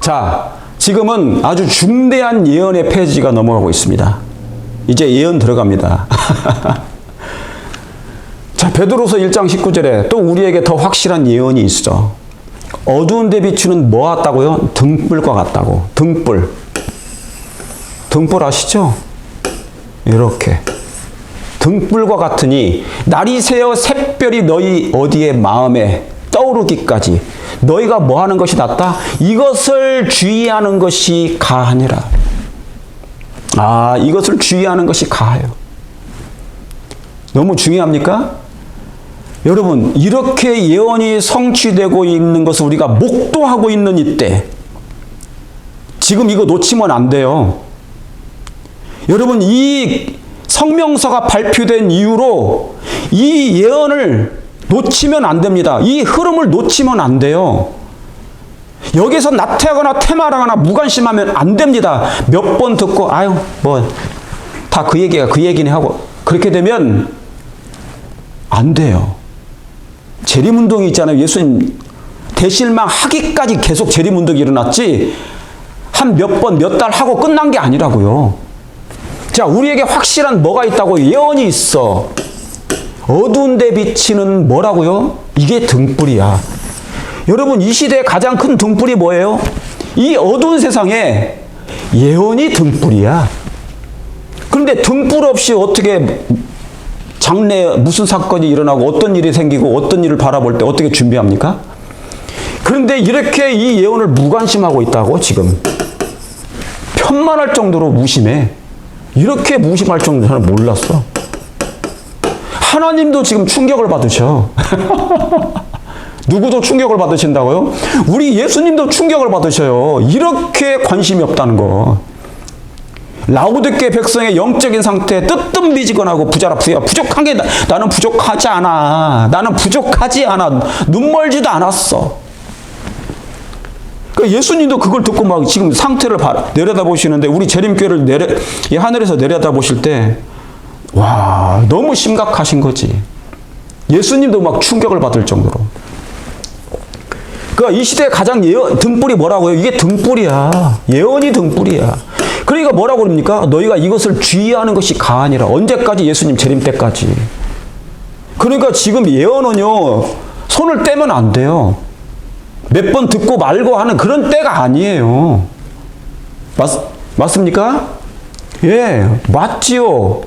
자, 지금은 아주 중대한 예언의 페이지가 넘어가고 있습니다. 이제 예언 들어갑니다. 자, 베드로서 1장 19절에 또 우리에게 더 확실한 예언이 있어. 어두운 데 비추는 뭐 같다고요? 등불과 같다고. 등불. 등불 아시죠? 이렇게. 등불과 같으니 날이 새어 샛별이 너희 어디에 마음에 떠오르기까지 너희가 뭐 하는 것이 낫다? 이것을 주의하는 것이 가하니라. 아, 이것을 주의하는 것이 가해요. 너무 중요합니까? 여러분, 이렇게 예언이 성취되고 있는 것을 우리가 목도하고 있는 이때, 지금 이거 놓치면 안 돼요. 여러분, 이 성명서가 발표된 이후로 이 예언을 놓치면 안 됩니다. 이 흐름을 놓치면 안 돼요. 여기서 나태하거나 퇴마하거나 무관심하면 안 됩니다. 몇 번 듣고 아유 뭐 다 그 얘기가 그 얘기네 하고 그렇게 되면 안 돼요. 재림운동이 있잖아요. 예수님 대실망하기까지 계속 재림운동이 일어났지 한 몇 번 몇 달 하고 끝난 게 아니라고요. 자, 우리에게 확실한 뭐가 있다고? 예언이 있어. 어두운 데 비치는 뭐라고요? 이게 등불이야. 여러분, 이 시대의 가장 큰 등불이 뭐예요? 이 어두운 세상에 예언이 등불이야. 그런데 등불 없이 어떻게 장래에 무슨 사건이 일어나고 어떤 일이 생기고 어떤 일을 바라볼 때 어떻게 준비합니까? 그런데 이렇게 이 예언을 무관심하고 있다고 지금. 편만할 정도로 무심해. 이렇게 무심할 정도로 저는 몰랐어. 하나님도 지금 충격을 받으셔. 누구도 충격을 받으신다고요? 우리 예수님도 충격을 받으셔요. 이렇게 관심이 없다는 거. 라오디게 백성의 영적인 상태에 뜨뜻미지근하고 부족한 게 나는 부족하지 않아. 나는 부족하지 않아. 눈멀지도 않았어. 그러니까 예수님도 그걸 듣고 막 지금 상태를 내려다보시는데 우리 재림교회를 이 하늘에서 내려다보실 때 와, 너무 심각하신 거지. 예수님도 막 충격을 받을 정도로. 그러니까 이 시대의 가장 등불이 뭐라고요? 이게 등불이야. 예언이 등불이야. 그러니까 뭐라고 그럽니까? 너희가 이것을 주의하는 것이 가하니라. 언제까지? 예수님 재림 때까지. 그러니까 지금 예언은요, 손을 떼면 안 돼요. 몇 번 듣고 말고 하는 그런 때가 아니에요. 맞습니까? 예, 맞지요.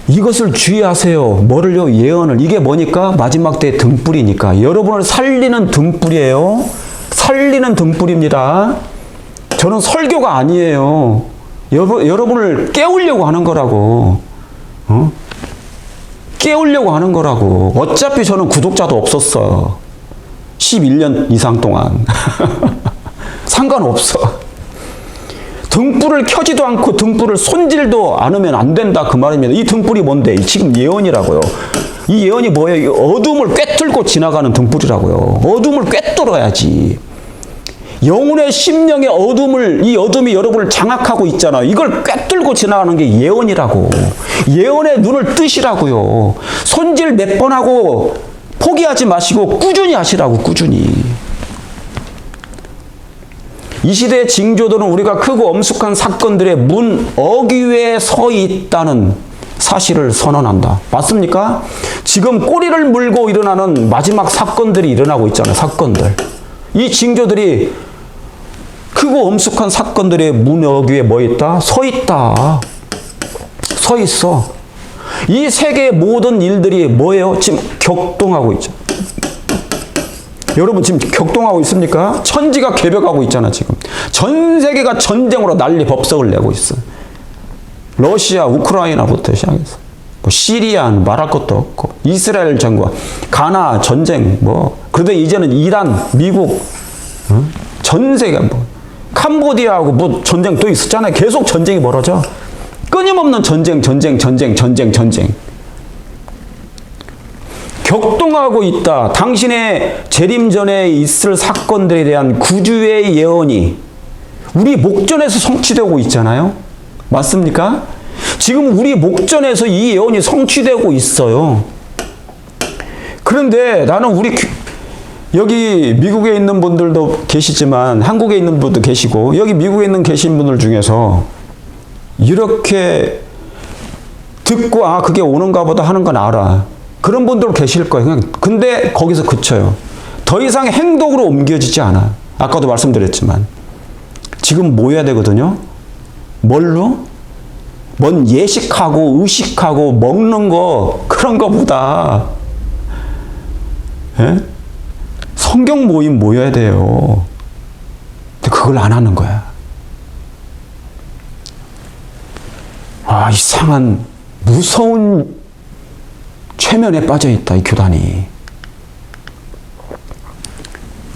이것을 주의하세요. 뭐를요? 예언을. 이게 뭐니까? 마지막 때의 등불이니까. 여러분을 살리는 등불이에요. 살리는 등불입니다. 저는 설교가 아니에요. 여러분을 깨우려고 하는 거라고. 깨우려고 하는 거라고. 어차피 저는 구독자도 없었어. 11년 이상 동안. 상관없어. 등불을 켜지도 않고 등불을 손질도 않으면 안 된다 그 말입니다. 이 등불이 뭔데? 지금 예언이라고요. 이 예언이 뭐예요? 어둠을 꿰뚫고 지나가는 등불이라고요. 어둠을 꿰뚫어야지. 영혼의 심령의 이 어둠이 여러분을 장악하고 있잖아요. 이걸 꿰뚫고 지나가는 게 예언이라고. 예언의 눈을 뜨시라고요. 손질 몇 번 하고 포기하지 마시고 꾸준히 하시라고, 꾸준히. 이 시대의 징조들은 우리가 크고 엄숙한 사건들의 문 어귀에 서 있다는 사실을 선언한다. 맞습니까? 지금 꼬리를 물고 일어나는 마지막 사건들이 일어나고 있잖아요. 사건들. 이 징조들이 크고 엄숙한 사건들의 문 어귀에 뭐 있다? 서 있다. 서 있어. 이 세계의 모든 일들이 뭐예요? 지금 격동하고 있죠. 여러분 지금 격동하고 있습니까? 천지가 개벽하고 있잖아 지금. 전 세계가 전쟁으로 난리 법석을 내고 있어. 러시아, 우크라이나부터 시작해서 뭐 시리안 말할 것도 없고 이스라엘 전과 가나 전쟁 뭐 그런데 이제는 이란, 미국 전 세계 뭐 캄보디아하고 뭐 전쟁 또 있었잖아요. 계속 전쟁이 벌어져. 끊임없는 전쟁. 격동하고 있다. 당신의 재림 전에 있을 사건들에 대한 구주의 예언이 우리 목전에서 성취되고 있잖아요. 맞습니까? 지금 우리 목전에서 이 예언이 성취되고 있어요. 그런데 나는 우리 여기 미국에 있는 분들도 계시지만 한국에 있는 분도 계시고 여기 미국에 있는 계신 분들 중에서 이렇게 듣고 아 그게 오는가 보다 하는 건 알아. 그런 분들 계실 거예요. 그냥 근데 거기서 그쳐요. 더 이상 행동으로 옮겨지지 않아. 아까도 말씀드렸지만 지금 뭐 해야 되거든요. 뭘로? 뭔 예식하고 의식하고 먹는 거 그런 거보다 예? 성경 모임 모여야 돼요. 근데 그걸 안 하는 거야. 아, 이상한 무서운 최면에 빠져 있다, 이 교단이.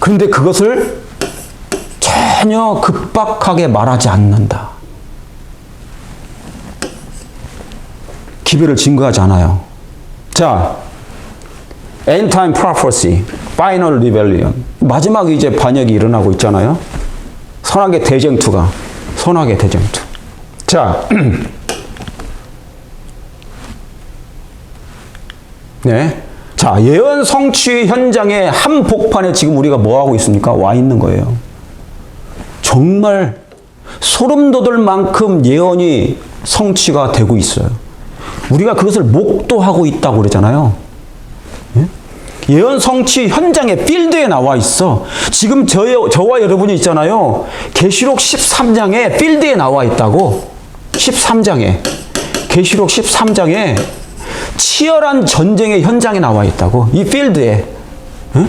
그런데 그것을 전혀 급박하게 말하지 않는다. 기별을 증거하지 않아요. 자, End Time Prophecy, Final Rebellion. 마지막 이제 반역이 일어나고 있잖아요. 선악의 대쟁투가. 선악의 대쟁투. 자, 네. 자, 예언 성취 현장의 한복판에 지금 우리가 뭐 하고 있습니까? 와 있는 거예요. 정말 소름 돋을 만큼 예언이 성취가 되고 있어요. 우리가 그것을 목도하고 있다고 그러잖아요. 예? 예언 성취 현장의 필드에 나와 있어. 지금 저와 여러분이 있잖아요. 계시록 13장에 필드에 나와 있다고. 13장에. 계시록 13장에 치열한 전쟁의 현장에 나와 있다고. 이 필드에. 예?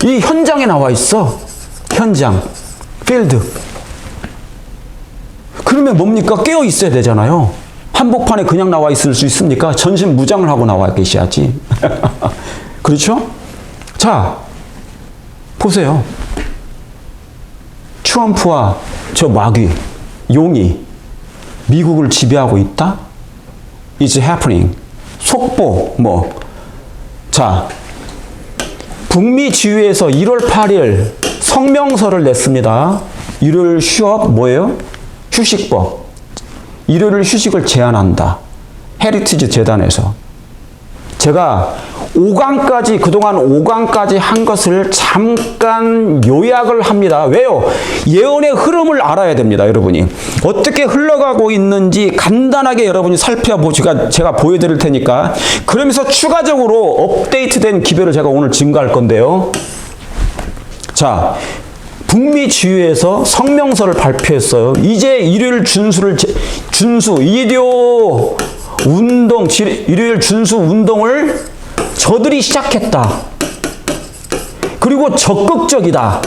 이 현장에 나와 있어. 현장. 필드. 그러면 뭡니까? 깨어 있어야 되잖아요. 한복판에 그냥 나와 있을 수 있습니까? 전신 무장을 하고 나와 계셔야지. 그렇죠? 자, 보세요. 트럼프와 저 마귀, 용이 미국을 지배하고 있다? It's happening. 속보, 뭐. 자, 북미 지휘에서 1월 8일 성명서를 냈습니다. 일요일 휴업, 뭐예요? 휴식법. 일요일 휴식을 제한한다. 헤리티지 재단에서. 제가 5강까지, 그동안 5강까지 한 것을 잠깐 요약을 합니다. 왜요? 예언의 흐름을 알아야 됩니다, 여러분이. 어떻게 흘러가고 있는지 간단하게 여러분이 살펴보시고 제가 보여드릴 테니까. 그러면서 추가적으로 업데이트된 기별을 제가 오늘 증거할 건데요. 자, 북미 지휘에서 성명서를 발표했어요. 이제 일요일 일요 운동, 일요일 준수 운동을 저들이 시작했다. 그리고 적극적이다.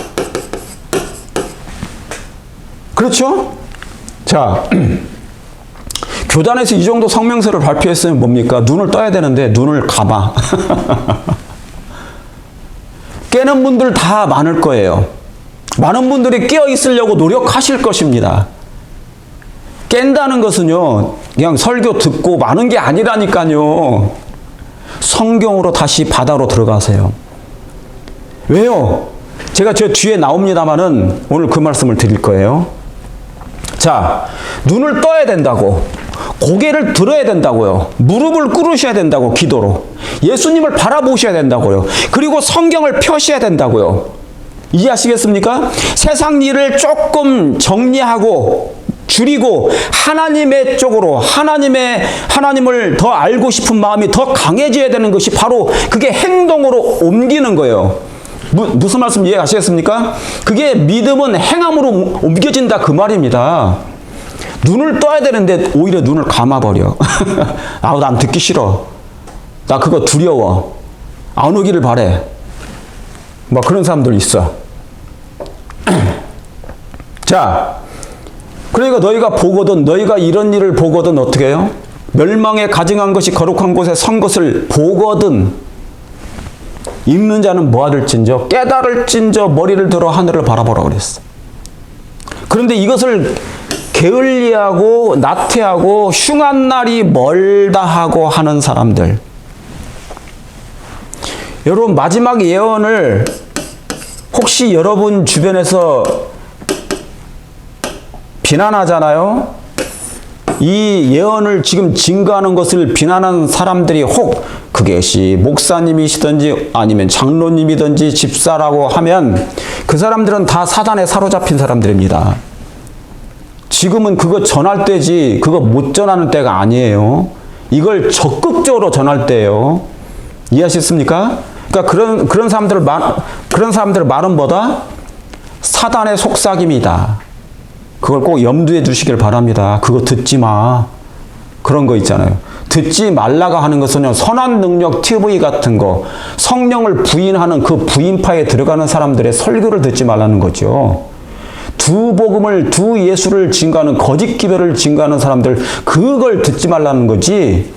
그렇죠? 자, 교단에서 이 정도 성명서를 발표했으면 뭡니까? 눈을 떠야 되는데 눈을 감아. 깨는 분들 다 많을 거예요. 많은 분들이 깨어 있으려고 노력하실 것입니다. 깬다는 것은요, 그냥 설교 듣고 마는 게 아니라니까요. 성경으로 다시 바다로 들어가세요. 왜요? 제가 저 뒤에 나옵니다마는 오늘 그 말씀을 드릴 거예요. 자, 눈을 떠야 된다고. 고개를 들어야 된다고요. 무릎을 꿇으셔야 된다고, 기도로. 예수님을 바라보셔야 된다고요. 그리고 성경을 펴셔야 된다고요. 이해하시겠습니까? 세상 일을 조금 정리하고 줄이고 하나님의 쪽으로 하나님을 더 알고 싶은 마음이 더 강해져야 되는 것이 바로 그게 행동으로 옮기는 거예요. 무슨 말씀 이해하시겠습니까? 그게 믿음은 행함으로 옮겨진다 그 말입니다. 눈을 떠야 되는데 오히려 눈을 감아버려. 아우 난 듣기 싫어. 나 그거 두려워. 안 오기를 바래. 뭐 그런 사람들 있어. 자, 그러니까 너희가 보거든, 너희가 이런 일을 보거든 어떻게 해요? 멸망에 가증한 것이 거룩한 곳에 선 것을 보거든 읽는 자는 뭐하들진저 깨달을진저 머리를 들어 하늘을 바라보라 그랬어. 그런데 이것을 게을리하고 나태하고 흉한 날이 멀다 하고 하는 사람들, 여러분 마지막 예언을 혹시 여러분 주변에서 비난하잖아요. 이 예언을 지금 증거하는 것을 비난하는 사람들이 혹 그것이 목사님이시든지 아니면 장로님이든지 집사라고 하면 그 사람들은 다 사단에 사로잡힌 사람들입니다. 지금은 그거 전할 때지 그거 못 전하는 때가 아니에요. 이걸 적극적으로 전할 때예요. 이해하셨습니까? 그러니까 그런 사람들 말은 뭐다? 사단의 속삭임이다. 그걸 꼭 염두에 두시길 바랍니다. 그거 듣지 마. 그런 거 있잖아요. 듣지 말라고 하는 것은요, 선한 능력 TV 같은 거, 성령을 부인하는 그 부인파에 들어가는 사람들의 설교를 듣지 말라는 거죠. 두 복음을, 두 예수를 증거하는 거짓 기별을 증거하는 사람들, 그걸 듣지 말라는 거지.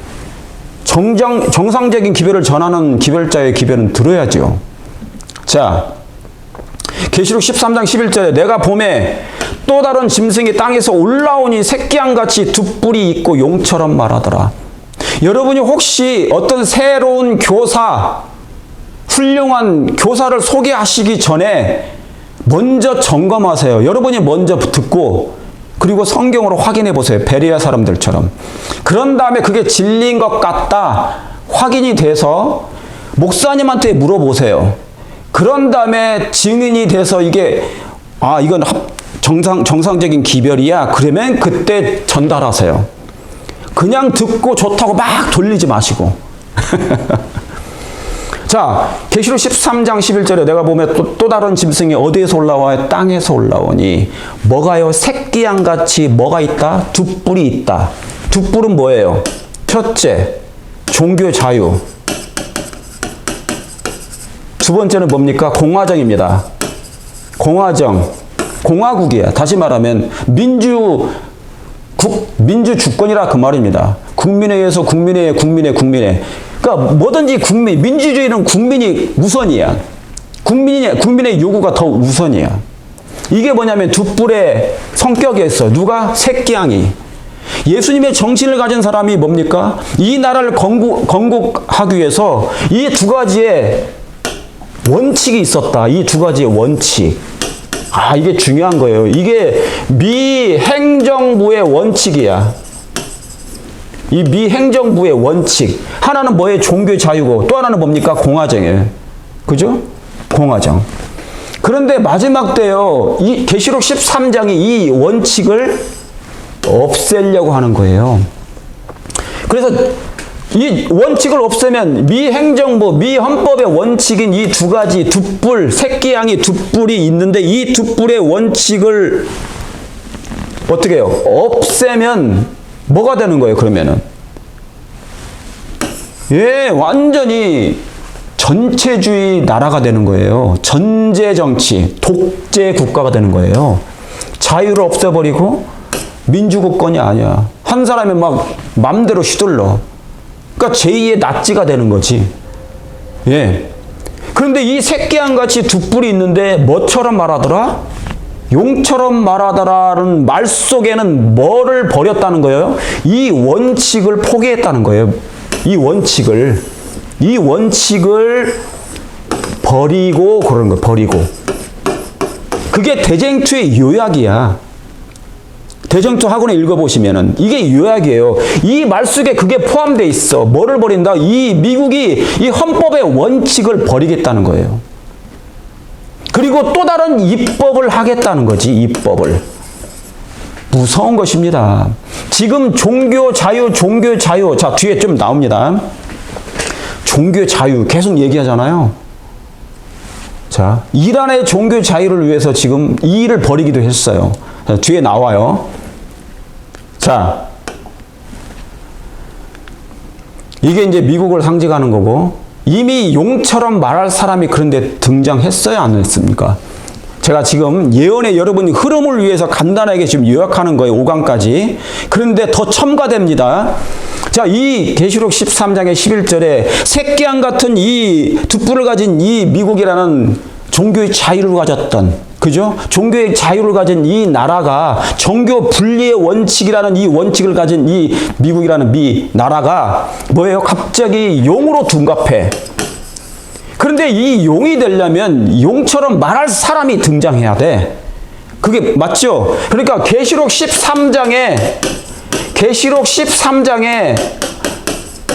정상적인 기별을 전하는 기별자의 기별은 들어야죠. 자, 계시록 13장 11절에 내가 봄에 또 다른 짐승이 땅에서 올라오니 새끼양같이 두 뿔이 있고 용처럼 말하더라. 여러분이 혹시 어떤 새로운 교사, 훌륭한 교사를 소개하시기 전에 먼저 점검하세요. 여러분이 먼저 듣고 그리고 성경으로 확인해 보세요. 베레아 사람들처럼. 그런 다음에 그게 진리인 것 같다 확인이 돼서 목사님한테 물어보세요. 그런 다음에 증인이 돼서 이게 이건 정상적인 기별이야. 그러면 그때 전달하세요. 그냥 듣고 좋다고 막 돌리지 마시고. 자, 계시록 13장 11절에 내가 보면 또 다른 짐승이 어디에서 올라와요? 땅에서 올라오니 뭐가요? 새끼양같이 뭐가 있다? 두 뿔이 있다. 두 뿔은 뭐예요? 첫째, 종교 자유. 두 번째는 뭡니까? 공화정입니다. 공화정. 공화국이야. 다시 말하면 민주 주권이라 그 말입니다. 국민에 의해서 국민에 그러니까 뭐든지 민주주의는 국민이 우선이야. 국민의 요구가 더 우선이야. 이게 뭐냐면 두 뿔의 성격에서 누가? 새끼양이. 예수님의 정신을 가진 사람이 뭡니까? 이 나라를 건국하기 위해서 이 두 가지의 원칙이 있었다. 이 두 가지의 원칙. 이게 중요한 거예요. 이게 미 행정부의 원칙이야. 이 미 행정부의 원칙. 하나는 뭐예요? 종교 자유고 또 하나는 뭡니까? 공화정이에요. 그죠? 공화정. 그런데 마지막 때요. 이 계시록 13장이 이 원칙을 없애려고 하는 거예요. 그래서 이 원칙을 없애면 미 행정부, 미 헌법의 원칙인 이 두 가지 두 뿔, 새끼양이 두 뿔이 있는데 이 두 뿔의 원칙을 어떻게 해요? 없애면 뭐가 되는 거예요, 그러면은? 완전히 전체주의 나라가 되는 거예요. 전제 정치, 독재 국가가 되는 거예요. 자유를 없애버리고 민주국권이 아니야. 한 사람이 막 맘대로 휘둘러. 그러니까 제2의 나치가 되는 거지. 그런데 이 새끼양같이 두 뿔이 있는데 뭐처럼 말하더라? 용처럼 말하더라는 말 속에는 뭐를 버렸다는 거예요? 이 원칙을 포기했다는 거예요. 이 원칙을 버리고 그러는 거예요. 버리고. 그게 대쟁투의 요약이야. 대쟁투 학원에 읽어보시면은 이게 요약이에요. 이 말 속에 그게 포함되어 있어. 뭐를 버린다? 이 미국이 이 헌법의 원칙을 버리겠다는 거예요. 그리고 또 다른 입법을 하겠다는 거지. 입법을. 무서운 것입니다. 지금 종교 자유. 자, 뒤에 좀 나옵니다. 종교 자유 계속 얘기하잖아요. 자, 이란의 종교 자유를 위해서 지금 이 일을 벌이기도 했어요. 자, 뒤에 나와요. 자, 이게 이제 미국을 상징하는 거고, 이미 용처럼 말할 사람이 그런데 등장했어요, 안 했습니까? 제가 지금 예언의 여러분이 흐름을 위해서 간단하게 지금 요약하는 거예요, 5강까지. 그런데 더 첨가됩니다. 자, 이 계시록 13장의 11절에 새끼양 같은 이 두 뿔을 가진 이 미국이라는 종교의 자유를 가졌던, 그죠? 종교의 자유를 가진 이 나라가 종교 분리의 원칙이라는 이 원칙을 가진 이 미국이라는 미 나라가 뭐예요? 갑자기 용으로 둔갑해. 그런데 이 용이 되려면 용처럼 말할 사람이 등장해야 돼. 그게 맞죠? 그러니까 계시록 13장에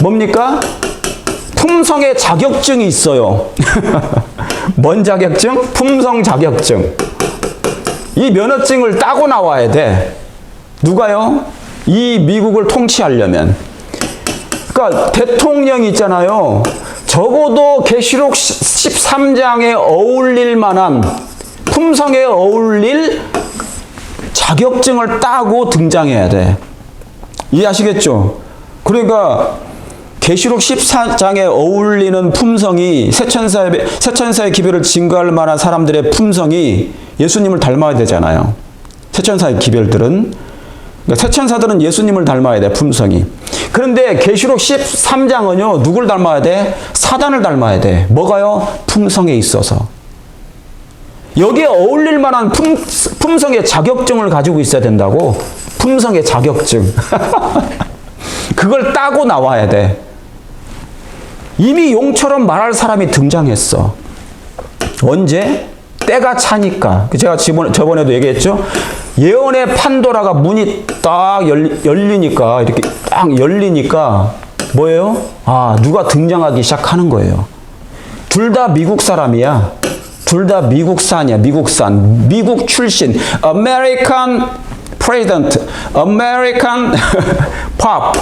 뭡니까? 품성의 자격증이 있어요. 뭔 자격증? 품성 자격증. 이 면허증을 따고 나와야 돼. 누가요? 이 미국을 통치하려면. 그러니까 대통령이 있잖아요. 적어도 계시록 13장에 어울릴 만한, 품성에 어울릴 자격증을 따고 등장해야 돼. 이해하시겠죠? 그러니까 계시록 14장에 어울리는 품성이 세천사의 기별을 증거할 만한 사람들의 품성이 예수님을 닮아야 되잖아요. 세천사의 기별들은. 그러니까 세천사들은 예수님을 닮아야 돼, 품성이. 그런데 계시록 13장은요, 누굴 닮아야 돼? 사단을 닮아야 돼. 뭐가요? 품성에 있어서. 여기에 어울릴 만한 품성의 자격증을 가지고 있어야 된다고. 품성의 자격증. 그걸 따고 나와야 돼. 이미 용처럼 말할 사람이 등장했어. 언제? 때가 차니까. 제가 저번에도 얘기했죠? 예언의 판도라가 문이 딱 열리니까, 이렇게 딱 열리니까, 뭐예요? 아, 누가 등장하기 시작하는 거예요. 둘 다 미국 사람이야. 둘 다 미국산이야, 미국산. 미국 출신. American President. American Pop.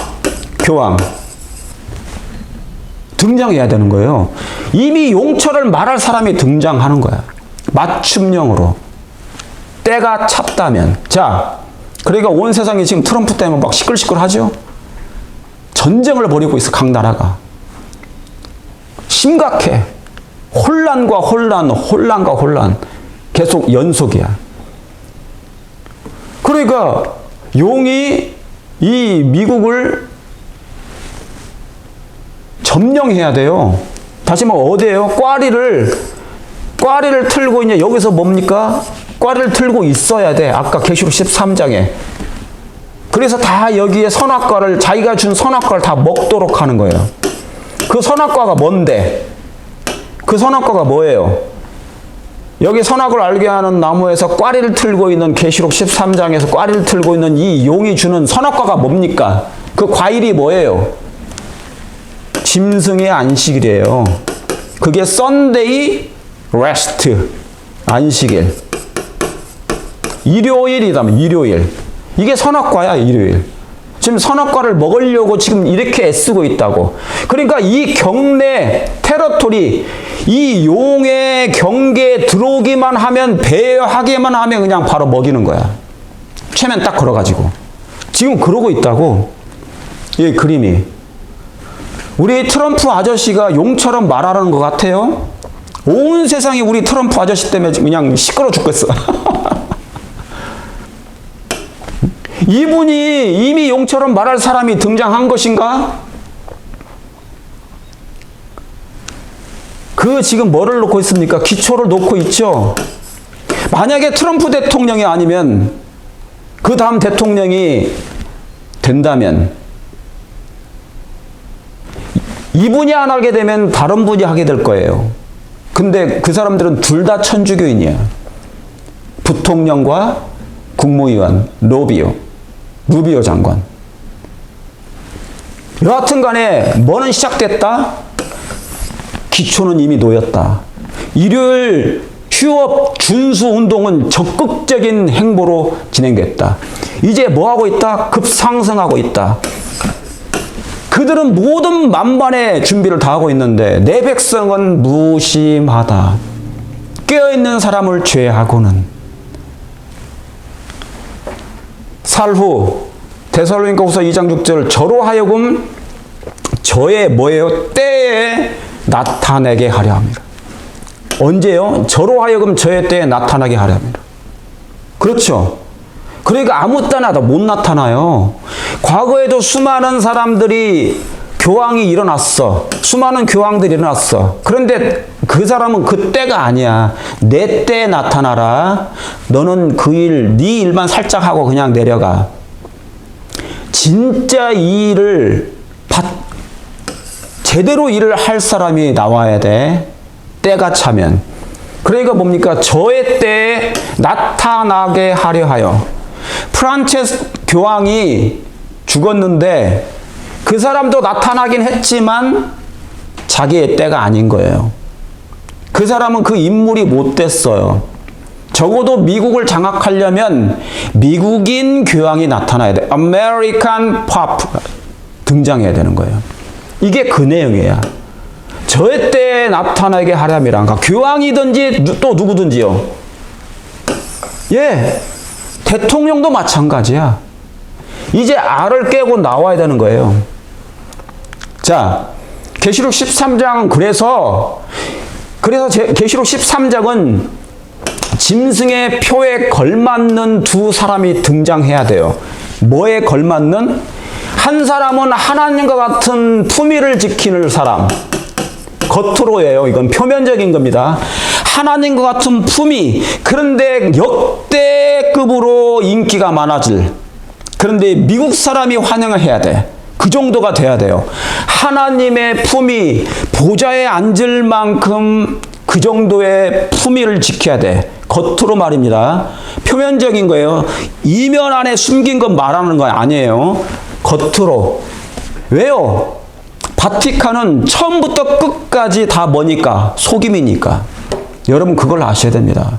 교황. 등장해야 되는 거예요. 이미 용처를 말할 사람이 등장하는 거야. 맞춤형으로. 때가 찼다면. 자, 그러니까 온 세상이 지금 트럼프 때문에 막 시끌시끌하죠? 전쟁을 벌이고 있어, 각 나라가. 심각해. 혼란과 혼란, 혼란과 혼란. 계속 연속이야. 그러니까 용이 이 미국을 점령해야 돼요. 다시 말해 어디에요? 꽈리를 틀고 있냐? 여기서 뭡니까? 꽈리를 틀고 있어야 돼. 아까 계시록 13장에. 그래서 다 여기에 선악과를, 자기가 준 선악과를 다 먹도록 하는 거예요. 그 선악과가 뭔데? 그 선악과가 뭐예요? 여기 선악을 알게 하는 나무에서 꽈리를 틀고 있는, 계시록 13장에서 꽈리를 틀고 있는 이 용이 주는 선악과가 뭡니까? 그 과일이 뭐예요? 짐승의 안식일이에요. 그게 Sunday Rest, 안식일. 일요일이다면 일요일. 이게 선악과야, 일요일. 지금 선악과를 먹으려고 지금 이렇게 애쓰고 있다고. 그러니까 이 경내 테러토리, 이 용의 경계에 들어오기만 하면, 배회하기만 하면 그냥 바로 먹이는 거야. 최면 딱 걸어가지고. 지금 그러고 있다고. 이 그림이. 우리 트럼프 아저씨가 용처럼 말하는 것 같아요. 온 세상이 우리 트럼프 아저씨 때문에 그냥 시끄러워 죽겠어. 이분이 이미 용처럼 말할 사람이 등장한 것인가? 그 지금 뭐를 놓고 있습니까? 기초를 놓고 있죠. 만약에 트럼프 대통령이 아니면, 그 다음 대통령이 된다면, 이분이 안 하게 되면 다른 분이 하게 될 거예요. 근데 그 사람들은 둘 다 천주교인이야. 부통령과 국무위원, 루비오 장관. 여하튼 간에 뭐는 시작됐다? 기초는 이미 놓였다. 일요일 휴업 준수 운동은 적극적인 행보로 진행됐다. 이제 뭐하고 있다? 급상승하고 있다. 그들은 모든 만반의 준비를 다 하고 있는데 내 백성은 무심하다. 깨어있는 사람을 죄하고는. 살후 데살로니가후서 2장 6절 저로 하여금 저의 뭐예요? 때에 나타내게 하려 합니다. 언제요? 저로 하여금 저의 때에 나타나게 하려 합니다. 그렇죠? 그러니까 아무 때나 다 못 나타나요. 과거에도 수많은 사람들이 교황이 일어났어. 수많은 교황들이 일어났어. 그런데 그 사람은 그 때가 아니야. 내 때에 나타나라. 너는 그 일, 네 일만 살짝 하고 그냥 내려가. 진짜 이 일을 제대로 일을 할 사람이 나와야 돼. 때가 차면. 그러니까 뭡니까? 저의 때에 나타나게 하려 하여. 프란체스 교황이 죽었는데 그 사람도 나타나긴 했지만 자기의 때가 아닌 거예요. 그 사람은 그 인물이 못 됐어요. 적어도 미국을 장악하려면 미국인 교황이 나타나야 돼. American Pop 등장해야 되는 거예요. 이게 그 내용이에요. 저의 때에 나타나게 하려면 교황이든지 또 누구든지요. 예, 대통령도 마찬가지야. 이제 알을 깨고 나와야 되는 거예요. 자, 계시록 13장은 그래서 계시록 13장은 짐승의 표에 걸맞는 두 사람이 등장해야 돼요. 뭐에 걸맞는? 한 사람은 하나님과 같은 품위를 지키는 사람. 겉으로예요. 이건 표면적인 겁니다. 하나님과 같은 품위. 그런데 역대급으로 인기가 많아질. 그런데 미국 사람이 환영을 해야 돼. 그 정도가 돼야 돼요. 하나님의 품위, 보좌에 앉을 만큼 그 정도의 품위를 지켜야 돼. 겉으로 말입니다. 표면적인 거예요. 이면 안에 숨긴 것 말하는 거 아니에요. 겉으로. 왜요? 바티칸은 처음부터 끝까지 다 뭐니까? 속임이니까. 여러분 그걸 아셔야 됩니다.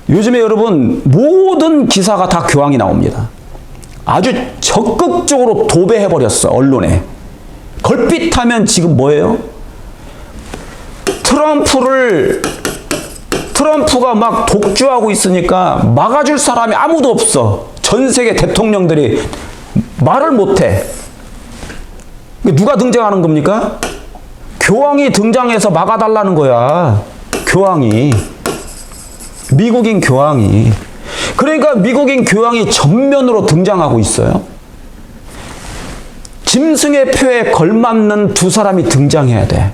요즘에 여러분 모든 기사가 다 교황이 나옵니다. 아주 적극적으로 도배해버렸어. 언론에. 걸핏하면 지금 뭐예요? 트럼프가 막 독주하고 있으니까 막아줄 사람이 아무도 없어. 전 세계 대통령들이 말을 못해. 누가 등장하는 겁니까? 교황이 등장해서 막아달라는 거야. 교황이. 미국인 교황이. 그러니까 미국인 교황이 전면으로 등장하고 있어요. 짐승의 표에 걸맞는 두 사람이 등장해야 돼.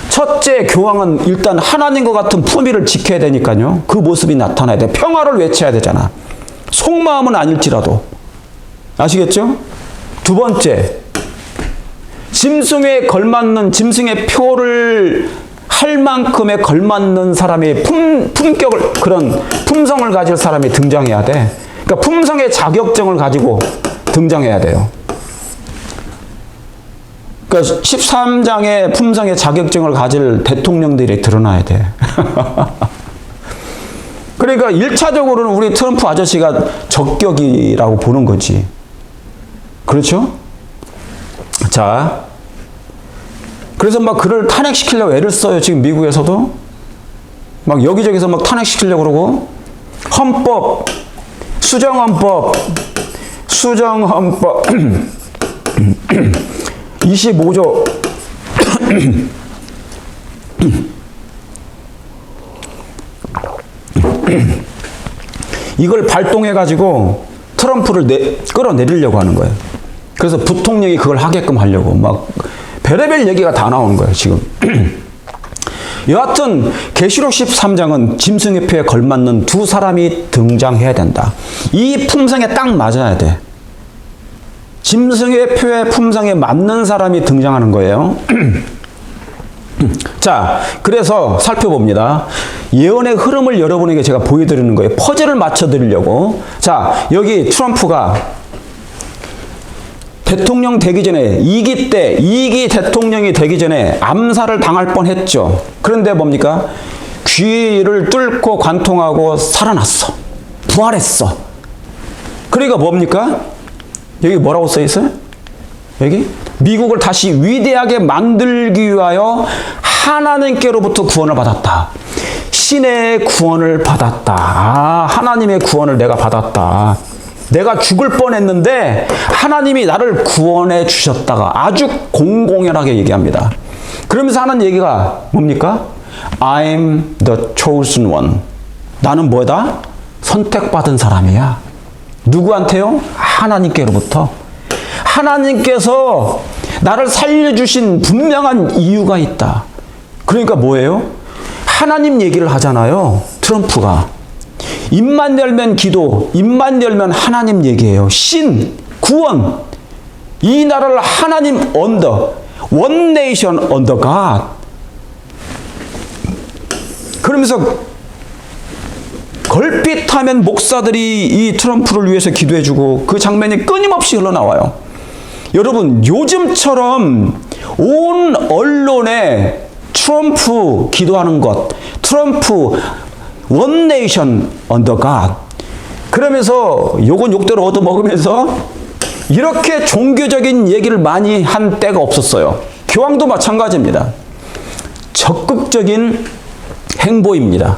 첫째, 교황은 일단 하나님과 같은 품위를 지켜야 되니까요. 그 모습이 나타나야 돼. 평화를 외쳐야 되잖아. 속마음은 아닐지라도. 아시겠죠? 두 번째, 짐승에 걸맞는, 짐승의 표를 할 만큼의 걸맞는 사람이 품격을, 그런 품성을 가질 사람이 등장해야 돼. 그러니까 품성의 자격증을 가지고 등장해야 돼요. 그러니까 13장의 품성의 자격증을 가질 대통령들이 드러나야 돼. 그러니까 1차적으로는 우리 트럼프 아저씨가 적격이라고 보는 거지. 그렇죠? 자, 그래서 막 그를 탄핵시키려고 애를 써요. 지금 미국에서도. 막 여기저기서 막 탄핵시키려고 그러고. 헌법, 수정헌법 25조 이걸 발동해가지고 트럼프를 끌어내리려고 하는 거예요. 그래서 부통령이 그걸 하게끔 하려고 막 별의별 얘기가 다 나오는 거예요, 지금. 여하튼 계시록 13장은 짐승의 표에 걸맞는 두 사람이 등장해야 된다. 이 품성에 딱 맞아야 돼. 짐승의 표의 품성에 맞는 사람이 등장하는 거예요. 자, 그래서 살펴봅니다. 예언의 흐름을 여러분에게 제가 보여드리는 거예요. 퍼즐을 맞춰드리려고. 자, 여기 트럼프가 대통령 되기 전에 2기 대통령이 되기 전에 암살을 당할 뻔했죠. 그런데 뭡니까? 귀를 뚫고 관통하고 살아났어. 부활했어. 그러니까 뭡니까? 여기 뭐라고 써 있어요? 여기 미국을 다시 위대하게 만들기 위하여 하나님께로부터 구원을 받았다. 신의 구원을 받았다. 아, 하나님의 구원을 내가 받았다. 내가 죽을 뻔했는데 하나님이 나를 구원해 주셨다가 아주 공공연하게 얘기합니다. 그러면서 하는 얘기가 뭡니까? I'm the chosen one. 나는 뭐다? 선택받은 사람이야. 누구한테요? 하나님께로부터. 하나님께서 나를 살려주신 분명한 이유가 있다. 그러니까 뭐예요? 하나님 얘기를 하잖아요. 트럼프가. 입만 열면 기도, 입만 열면 하나님 얘기해요. 신, 구원. 이 나라를 하나님 언더, one nation under God. 그러면서 걸핏하면 목사들이 이 트럼프를 위해서 기도해주고 그 장면이 끊임없이 흘러나와요. 여러분, 요즘처럼 온 언론에 트럼프 기도하는 것, 트럼프 One Nation under God. 그러면서 욕은 욕대로 얻어먹으면서 이렇게 종교적인 얘기를 많이 한 때가 없었어요. 교황도 마찬가지입니다. 적극적인 행보입니다.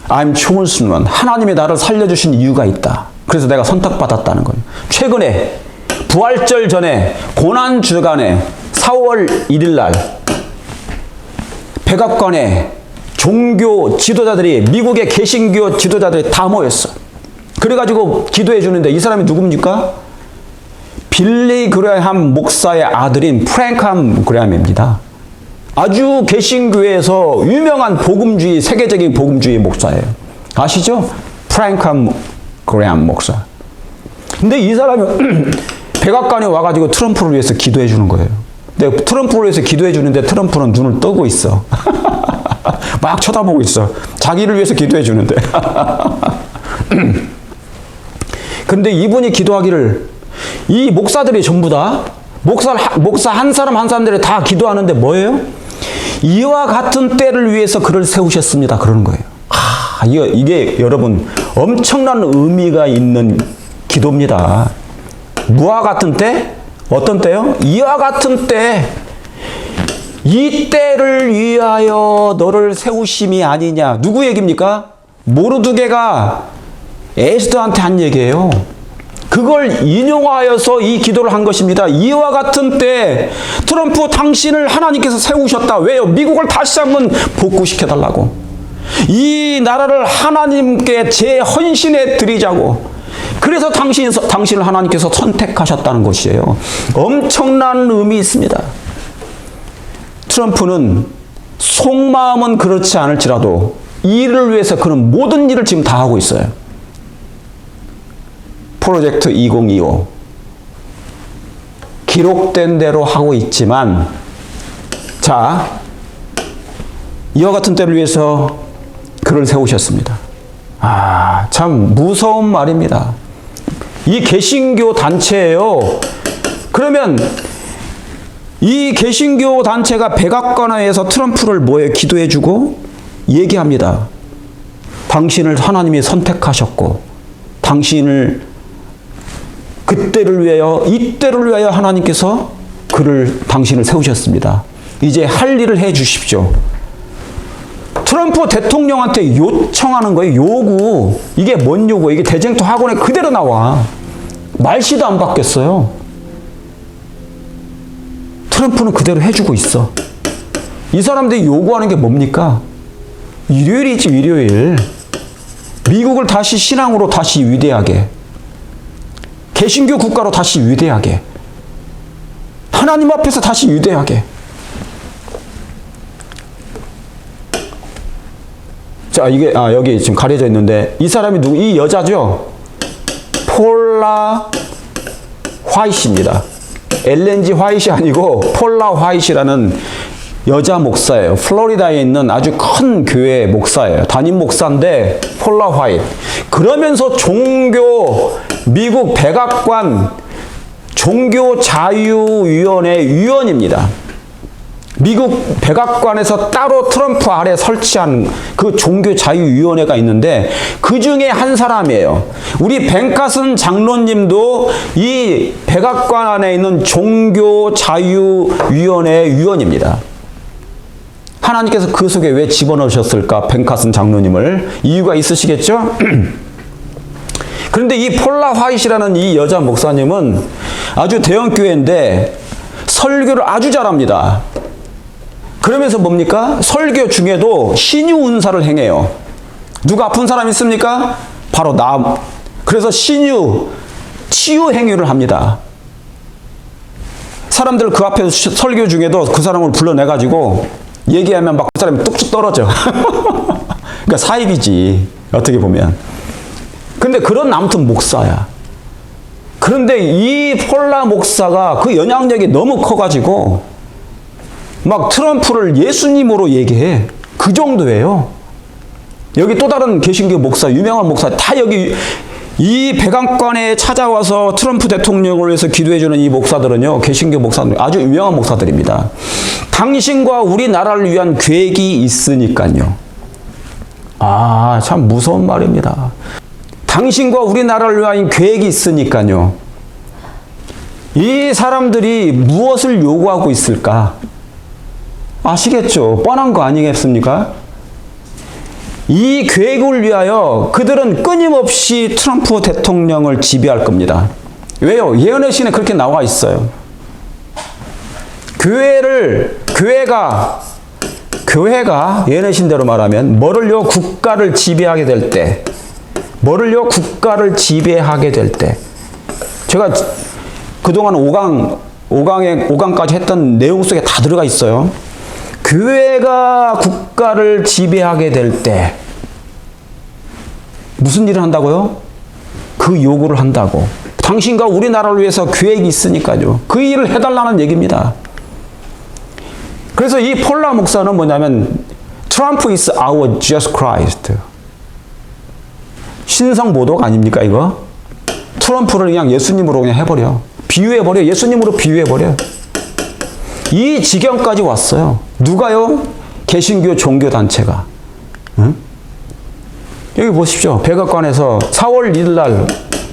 I'm chosen one. 하나님이 나를 살려주신 이유가 있다. 그래서 내가 선택받았다는 거예요. 최근에 부활절 전에 고난주간에 4월 1일 날 백악관에 종교 지도자들이, 미국의 개신교 지도자들이 다 모였어. 그래가지고 기도해 주는데 이 사람이 누굽니까? 빌리 그레함 목사의 아들인 프랭크 그레함입니다. 아주 개신교에서 유명한 복음주의, 세계적인 복음주의 목사예요. 아시죠? 프랭크 그레함 목사. 근데 이 사람이 백악관에 와가지고 트럼프를 위해서 기도해 주는 거예요. 근데 트럼프를 위해서 기도해 주는데 트럼프는 눈을 뜨고 있어. 막 쳐다보고 있어. 자기를 위해서 기도해 주는데. 근데 이분이 기도하기를, 이 목사들이 전부 다, 목사 한 사람 한 사람들이 다 기도하는데 뭐예요? 이와 같은 때를 위해서 그를 세우셨습니다. 그러는 거예요. 이게 여러분 엄청난 의미가 있는 기도입니다. 무와 같은 때? 어떤 때요? 이와 같은 때. 이 때를 위하여 너를 세우심이 아니냐. 누구 얘기입니까? 모르드게가 에스더한테 한 얘기예요. 그걸 인용하여서 이 기도를 한 것입니다. 이와 같은 때 트럼프 당신을 하나님께서 세우셨다. 왜요? 미국을 다시 한번 복구시켜달라고. 이 나라를 하나님께 재헌신해 드리자고. 그래서 당신을 하나님께서 선택하셨다는 것이에요. 엄청난 의미 있습니다. 트럼프는 속마음은 그렇지 않을지라도 이를 위해서 그는 모든 일을 지금 다 하고 있어요. 프로젝트 2025 기록된 대로 하고 있지만, 자, 이와 같은 때를 위해서 그를 세우셨습니다. 참 무서운 말입니다. 이 개신교 단체예요. 그러면 이 개신교 단체가 백악관에서 트럼프를 모여 기도해주고 얘기합니다. 당신을 하나님이 선택하셨고, 당신을 그때를 위하여, 이때를 위하여 하나님께서 당신을 세우셨습니다. 이제 할 일을 해 주십시오. 트럼프 대통령한테 요청하는 거예요. 요구. 이게 뭔 요구? 이게 대쟁투 학원에 그대로 나와. 말씨도 안 바뀌었어요. 트럼프는 그대로 해주고 있어. 이 사람들이 요구하는 게 뭡니까? 일요일이지, 일요일. 미국을 다시 신앙으로 다시 위대하게, 개신교 국가로 다시 위대하게, 하나님 앞에서 다시 위대하게. 자, 이게 여기 지금 가려져 있는데 이 사람이 누구? 이 여자죠. 폴라 화이트입니다. 엘렌지 화이트이 아니고 폴라 화이트라는 여자 목사예요. 플로리다에 있는 아주 큰 교회 목사예요. 담임 목사인데 폴라 화이트. 그러면서 미국 백악관 종교자유위원회 위원입니다. 미국 백악관에서 따로 트럼프 아래 설치한 그 종교자유위원회가 있는데 그 중에 한 사람이에요. 우리 벤카슨 장로님도 이 백악관 안에 있는 종교자유위원회 위원입니다. 하나님께서 그 속에 왜 집어넣으셨을까? 벤카슨 장로님을. 이유가 있으시겠죠? 그런데 이 폴라 화이트라는 이 여자 목사님은 아주 대형 교회인데 설교를 아주 잘합니다. 그러면서 뭡니까? 설교 중에도 신유 은사를 행해요. 누가 아픈 사람 있습니까? 바로 나. 그래서 치유 행위를 합니다. 사람들 그 앞에서 설교 중에도 그 사람을 불러내가지고 얘기하면 막 그 사람이 뚝뚝 떨어져. 그러니까 사입이지, 어떻게 보면. 근데 그런 아무튼 목사야. 그런데 이 폴라 목사가 그 영향력이 너무 커가지고 막 트럼프를 예수님으로 얘기해. 그 정도예요. 여기 또 다른 개신교 목사, 유명한 목사 다 여기 이 백악관에 찾아와서 트럼프 대통령을 위해서 기도해주는 이 목사들은요, 개신교 목사들, 아주 유명한 목사들입니다. 당신과 우리나라를 위한 계획이 있으니까요. 아, 참 무서운 말입니다. 당신과 우리나라를 위한 계획이 있으니까요. 이 사람들이 무엇을 요구하고 있을까? 아시겠죠? 뻔한 거 아니겠습니까? 이 계획을 위하여 그들은 끊임없이 트럼프 대통령을 지배할 겁니다. 왜요? 예언의 신에 그렇게 나와 있어요. 교회가 예언의 신대로 말하면 뭐를요? 국가를 지배하게 될 때, 제가 그동안 5강까지 했던 내용 속에 다 들어가 있어요. 교회가 국가를 지배하게 될 때 무슨 일을 한다고요? 그 요구를 한다고. 당신과 우리나라를 위해서 계획이 있으니까요. 그 일을 해달라는 얘기입니다. 그래서 이 폴라 목사는 뭐냐면 Trump is our Jesus Christ. 신성모독 아닙니까 이거? 트럼프를 그냥 예수님으로 그냥 해버려. 비유해버려. 예수님으로 비유해버려. 이 지경까지 왔어요. 누가요? 개신교 종교단체가. 응? 여기 보십시오. 백악관에서 4월 1일 날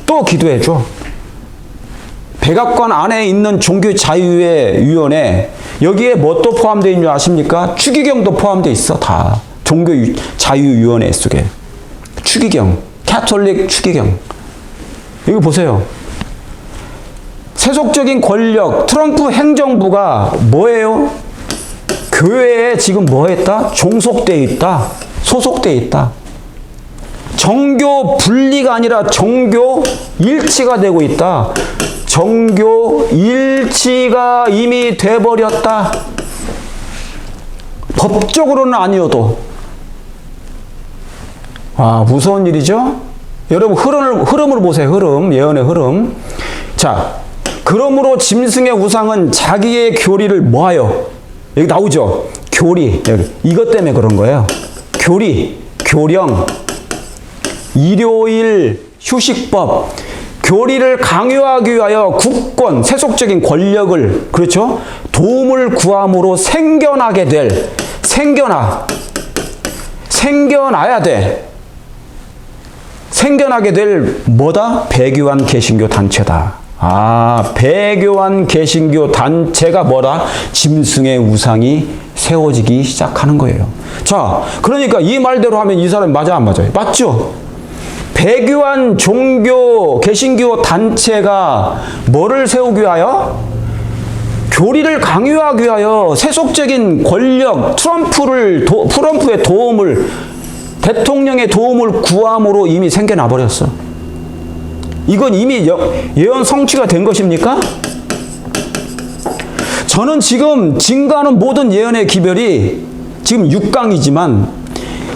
또 기도해줘. 백악관 안에 있는 종교자유위원회, 여기에 뭐 또 포함되어 있는 줄 아십니까? 추기경도 포함되어 있어. 다. 종교자유위원회 속에. 추기경. 캐톨릭 추기경. 여기 보세요. 세속적인 권력, 트럼프 행정부가 뭐예요? 교회에 지금 뭐 했다? 종속되어 있다. 소속되어 있다. 정교 분리가 아니라 정교 일치가 되고 있다. 정교 일치가 이미 돼버렸다. 법적으로는 아니어도. 아, 무서운 일이죠? 여러분, 흐름을 보세요. 예언의 흐름. 자, 그러므로 짐승의 우상은 자기의 교리를 뭐하여? 여기 나오죠? 교리. 여기. 이것 때문에 그런 거예요. 교령, 일요일 휴식법, 교리를 강요하기 위하여 국권, 세속적인 권력을, 그렇죠? 도움을 구함으로 생겨나게 될, 생겨나게 될 뭐다? 배교한 개신교 단체다. 아, 배교한 개신교 단체가 뭐라? 짐승의 우상이 세워지기 시작하는 거예요. 자, 그러니까 이 말대로 하면 이 사람이 맞아, 안 맞아요? 맞죠? 배교한 종교, 개신교 단체가 뭐를 세우기 위하여? 교리를 강요하기 위하여 세속적인 권력, 트럼프의 도움을, 대통령의 도움을 구함으로 이미 생겨나 버렸어. 이건 이미 예언 성취가 된 것입니까? 저는 지금 증거하는 모든 예언의 기별이 지금 6강이지만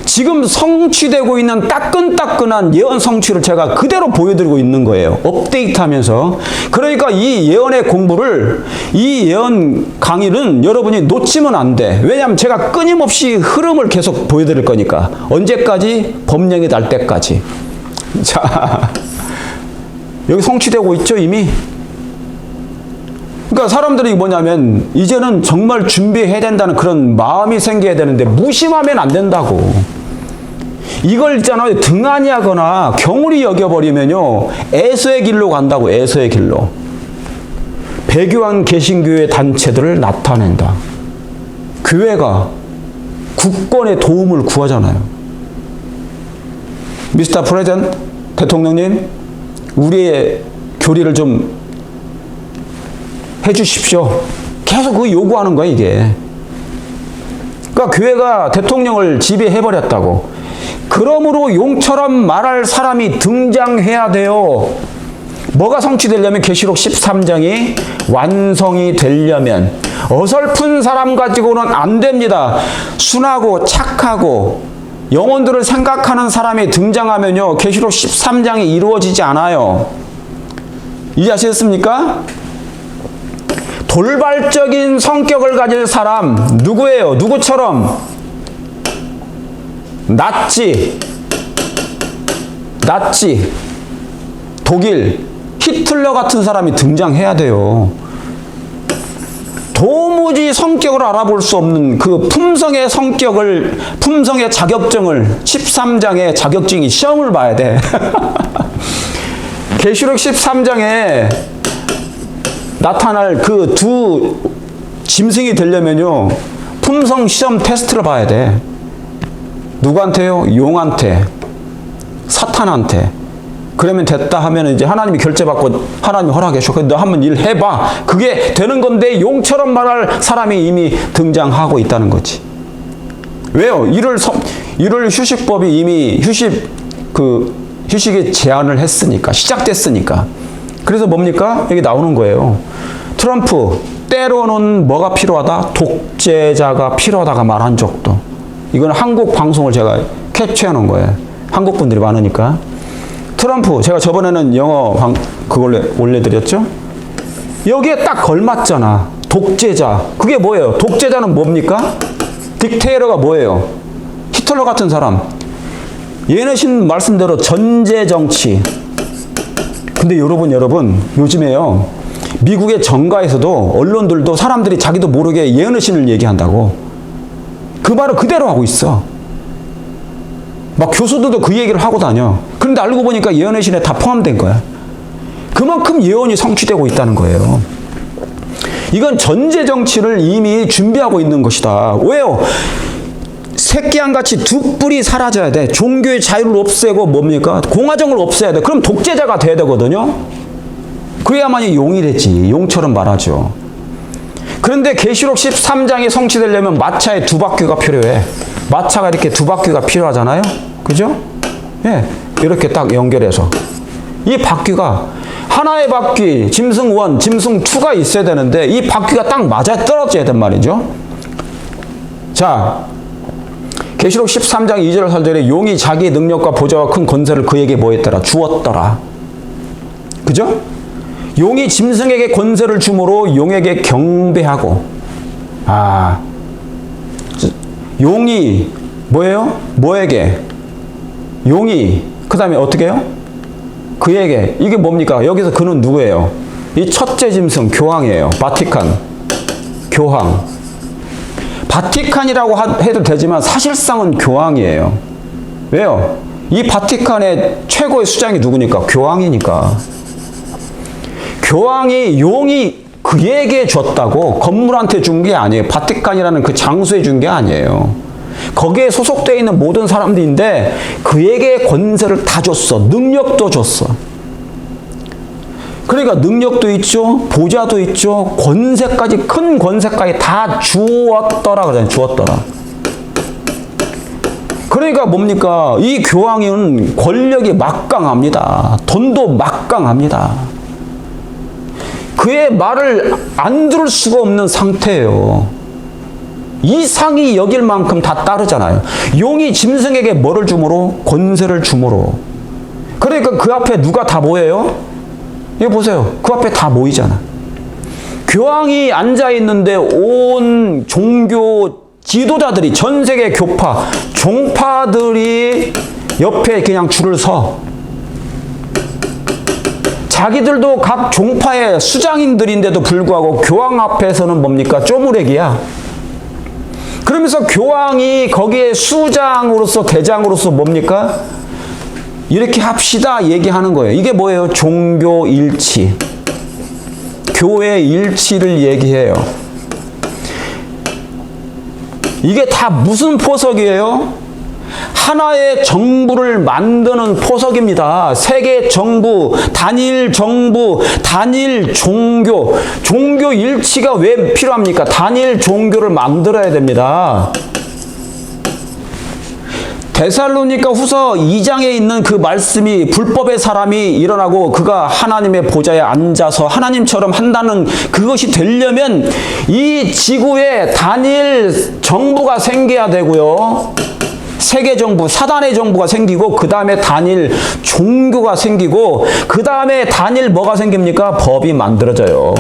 지금 성취되고 있는 따끈따끈한 예언 성취를 제가 그대로 보여드리고 있는 거예요. 업데이트하면서. 그러니까 이 예언의 공부를, 이 예언 강의는 여러분이 놓치면 안 돼. 왜냐하면 제가 끊임없이 흐름을 계속 보여드릴 거니까. 언제까지? 법령이 날 때까지. 자, 여기 성취되고 있죠, 이미? 그러니까 사람들이 뭐냐면 이제는 정말 준비해야 된다는 그런 마음이 생겨야 되는데 무심하면 안 된다고. 이걸 있잖아요. 등한히하거나 경홀히 여겨버리면요, 에서의 길로 간다고. 에서의 길로. 배교한 개신교의 단체들을 나타낸다. 교회가 국권의 도움을 구하잖아요. 미스터 프레젠트, 대통령님, 우리의 교리를 좀 해주십시오. 계속 그 요구하는 거야, 이게. 그러니까 교회가 대통령을 지배해버렸다고. 그러므로 용처럼 말할 사람이 등장해야 돼요. 뭐가 성취되려면 계시록 13장이 완성이 되려면 어설픈 사람 가지고는 안 됩니다. 순하고 착하고 영혼들을 생각하는 사람이 등장하면요, 계시록 13장이 이루어지지 않아요. 이해하셨습니까? 돌발적인 성격을 가질 사람, 누구예요? 누구처럼? 낫지. 독일, 히틀러 같은 사람이 등장해야 돼요. 도무지 성격을 알아볼 수 없는 그 품성의 성격을, 품성의 자격증을 13장의 자격증이 시험을 봐야 돼. 계시록 13장에 나타날 그 두 짐승이 되려면요, 품성 시험 테스트를 봐야 돼. 누구한테요? 용한테, 사탄한테. 그러면 됐다 하면 이제 하나님이 결제받고 하나님이 허락해 줘. 너 한번 일 해봐. 그게 되는 건데 용처럼 말할 사람이 이미 등장하고 있다는 거지. 왜요? 1월 휴식법이 이미 휴식의 제한을 했으니까, 시작됐으니까. 그래서 뭡니까? 여기 나오는 거예요. 트럼프, 때로는 뭐가 필요하다? 독재자가 필요하다가 말한 적도. 이건 한국 방송을 제가 캡처해 놓은 거예요. 한국 분들이 많으니까. 트럼프, 제가 저번에는 영어 그걸 올려드렸죠? 여기에 딱 걸맞잖아. 독재자. 그게 뭐예요? 독재자는 뭡니까? 딕테이터가 뭐예요? 히틀러 같은 사람. 예너신 말씀대로 전제 정치. 근데 여러분, 요즘에요, 미국의 정가에서도 언론들도 사람들이 자기도 모르게 예너신을 얘기한다고. 그 말을 그대로 하고 있어. 막 교수들도 그 얘기를 하고 다녀. 그런데 알고 보니까 예언의 신에 다 포함된 거야. 그만큼 예언이 성취되고 있다는 거예요. 이건 전제 정치를 이미 준비하고 있는 것이다. 왜요? 새끼양같이 두 뿔이 사라져야 돼. 종교의 자유를 없애고 뭡니까? 공화정을 없애야 돼. 그럼 독재자가 돼야 되거든요. 그래야만이 용이 되지. 용처럼 말하죠. 그런데 계시록 13장이 성취되려면 마차에 두 바퀴가 필요해. 마차가 이렇게 두 바퀴가 필요하잖아요. 그죠? 예. 이렇게 딱 연결해서. 이 바퀴가 하나의 바퀴, 짐승 1, 짐승 2가 있어야 되는데 이 바퀴가 딱 맞아 떨어져야 된 말이죠. 자, 계시록 13장 2절 3절에 용이 자기 능력과 보좌와 큰 권세를 그에게 뭐 했더라? 주었더라. 그죠? 용이 짐승에게 권세를 주므로 용에게 경배하고. 용이 뭐예요? 뭐에게? 용이 그 다음에 어떻게 해요? 그에게. 이게 뭡니까? 여기서 그는 누구예요? 이 첫째 짐승 교황이에요. 바티칸. 교황. 바티칸이라고 해도 되지만 사실상은 교황이에요. 왜요? 이 바티칸의 최고의 수장이 누구니까? 교황이니까. 교황이 용이 그에게 줬다고 건물한테 준 게 아니에요. 바티칸이라는 그 장소에 준 게 아니에요. 거기에 소속되어 있는 모든 사람들인데 그에게 권세를 다 줬어. 능력도 줬어. 그러니까 능력도 있죠. 보좌도 있죠. 권세까지, 큰 권세까지 다 주었더라 그러잖아요. 주었더라. 그러니까 뭡니까? 이 교황은 권력이 막강합니다. 돈도 막강합니다. 그의 말을 안 들을 수가 없는 상태예요. 이상이 여길 만큼 다 따르잖아요. 용이 짐승에게 뭐를 주므로? 권세를 주므로. 그러니까 그 앞에 누가 다 모여요? 이거 보세요. 그 앞에 다 모이잖아. 교황이 앉아 있는데 온 종교 지도자들이, 전 세계 교파, 종파들이 옆에 그냥 줄을 서. 자기들도 각 종파의 수장인들인데도 불구하고 교황 앞에서는 뭡니까? 쪼무레기야. 그러면서 교황이 거기에 수장으로서, 대장으로서 뭡니까? 이렇게 합시다 얘기하는 거예요. 이게 뭐예요? 종교 일치. 교회 일치를 얘기해요. 이게 다 무슨 포석이에요? 하나의 정부를 만드는 포석입니다. 세계 정부, 단일 정부, 단일 종교. 종교 일치가 왜 필요합니까? 단일 종교를 만들어야 됩니다. 데살로니가 후서 2장에 있는 그 말씀이, 불법의 사람이 일어나고 그가 하나님의 보좌에 앉아서 하나님처럼 한다는 그것이 되려면 이 지구에 단일 정부가 생겨야 되고요. 세계 정부, 사단의 정부가 생기고, 그 다음에 단일 종교가 생기고, 그 다음에 단일 뭐가 생깁니까? 법이 만들어져요.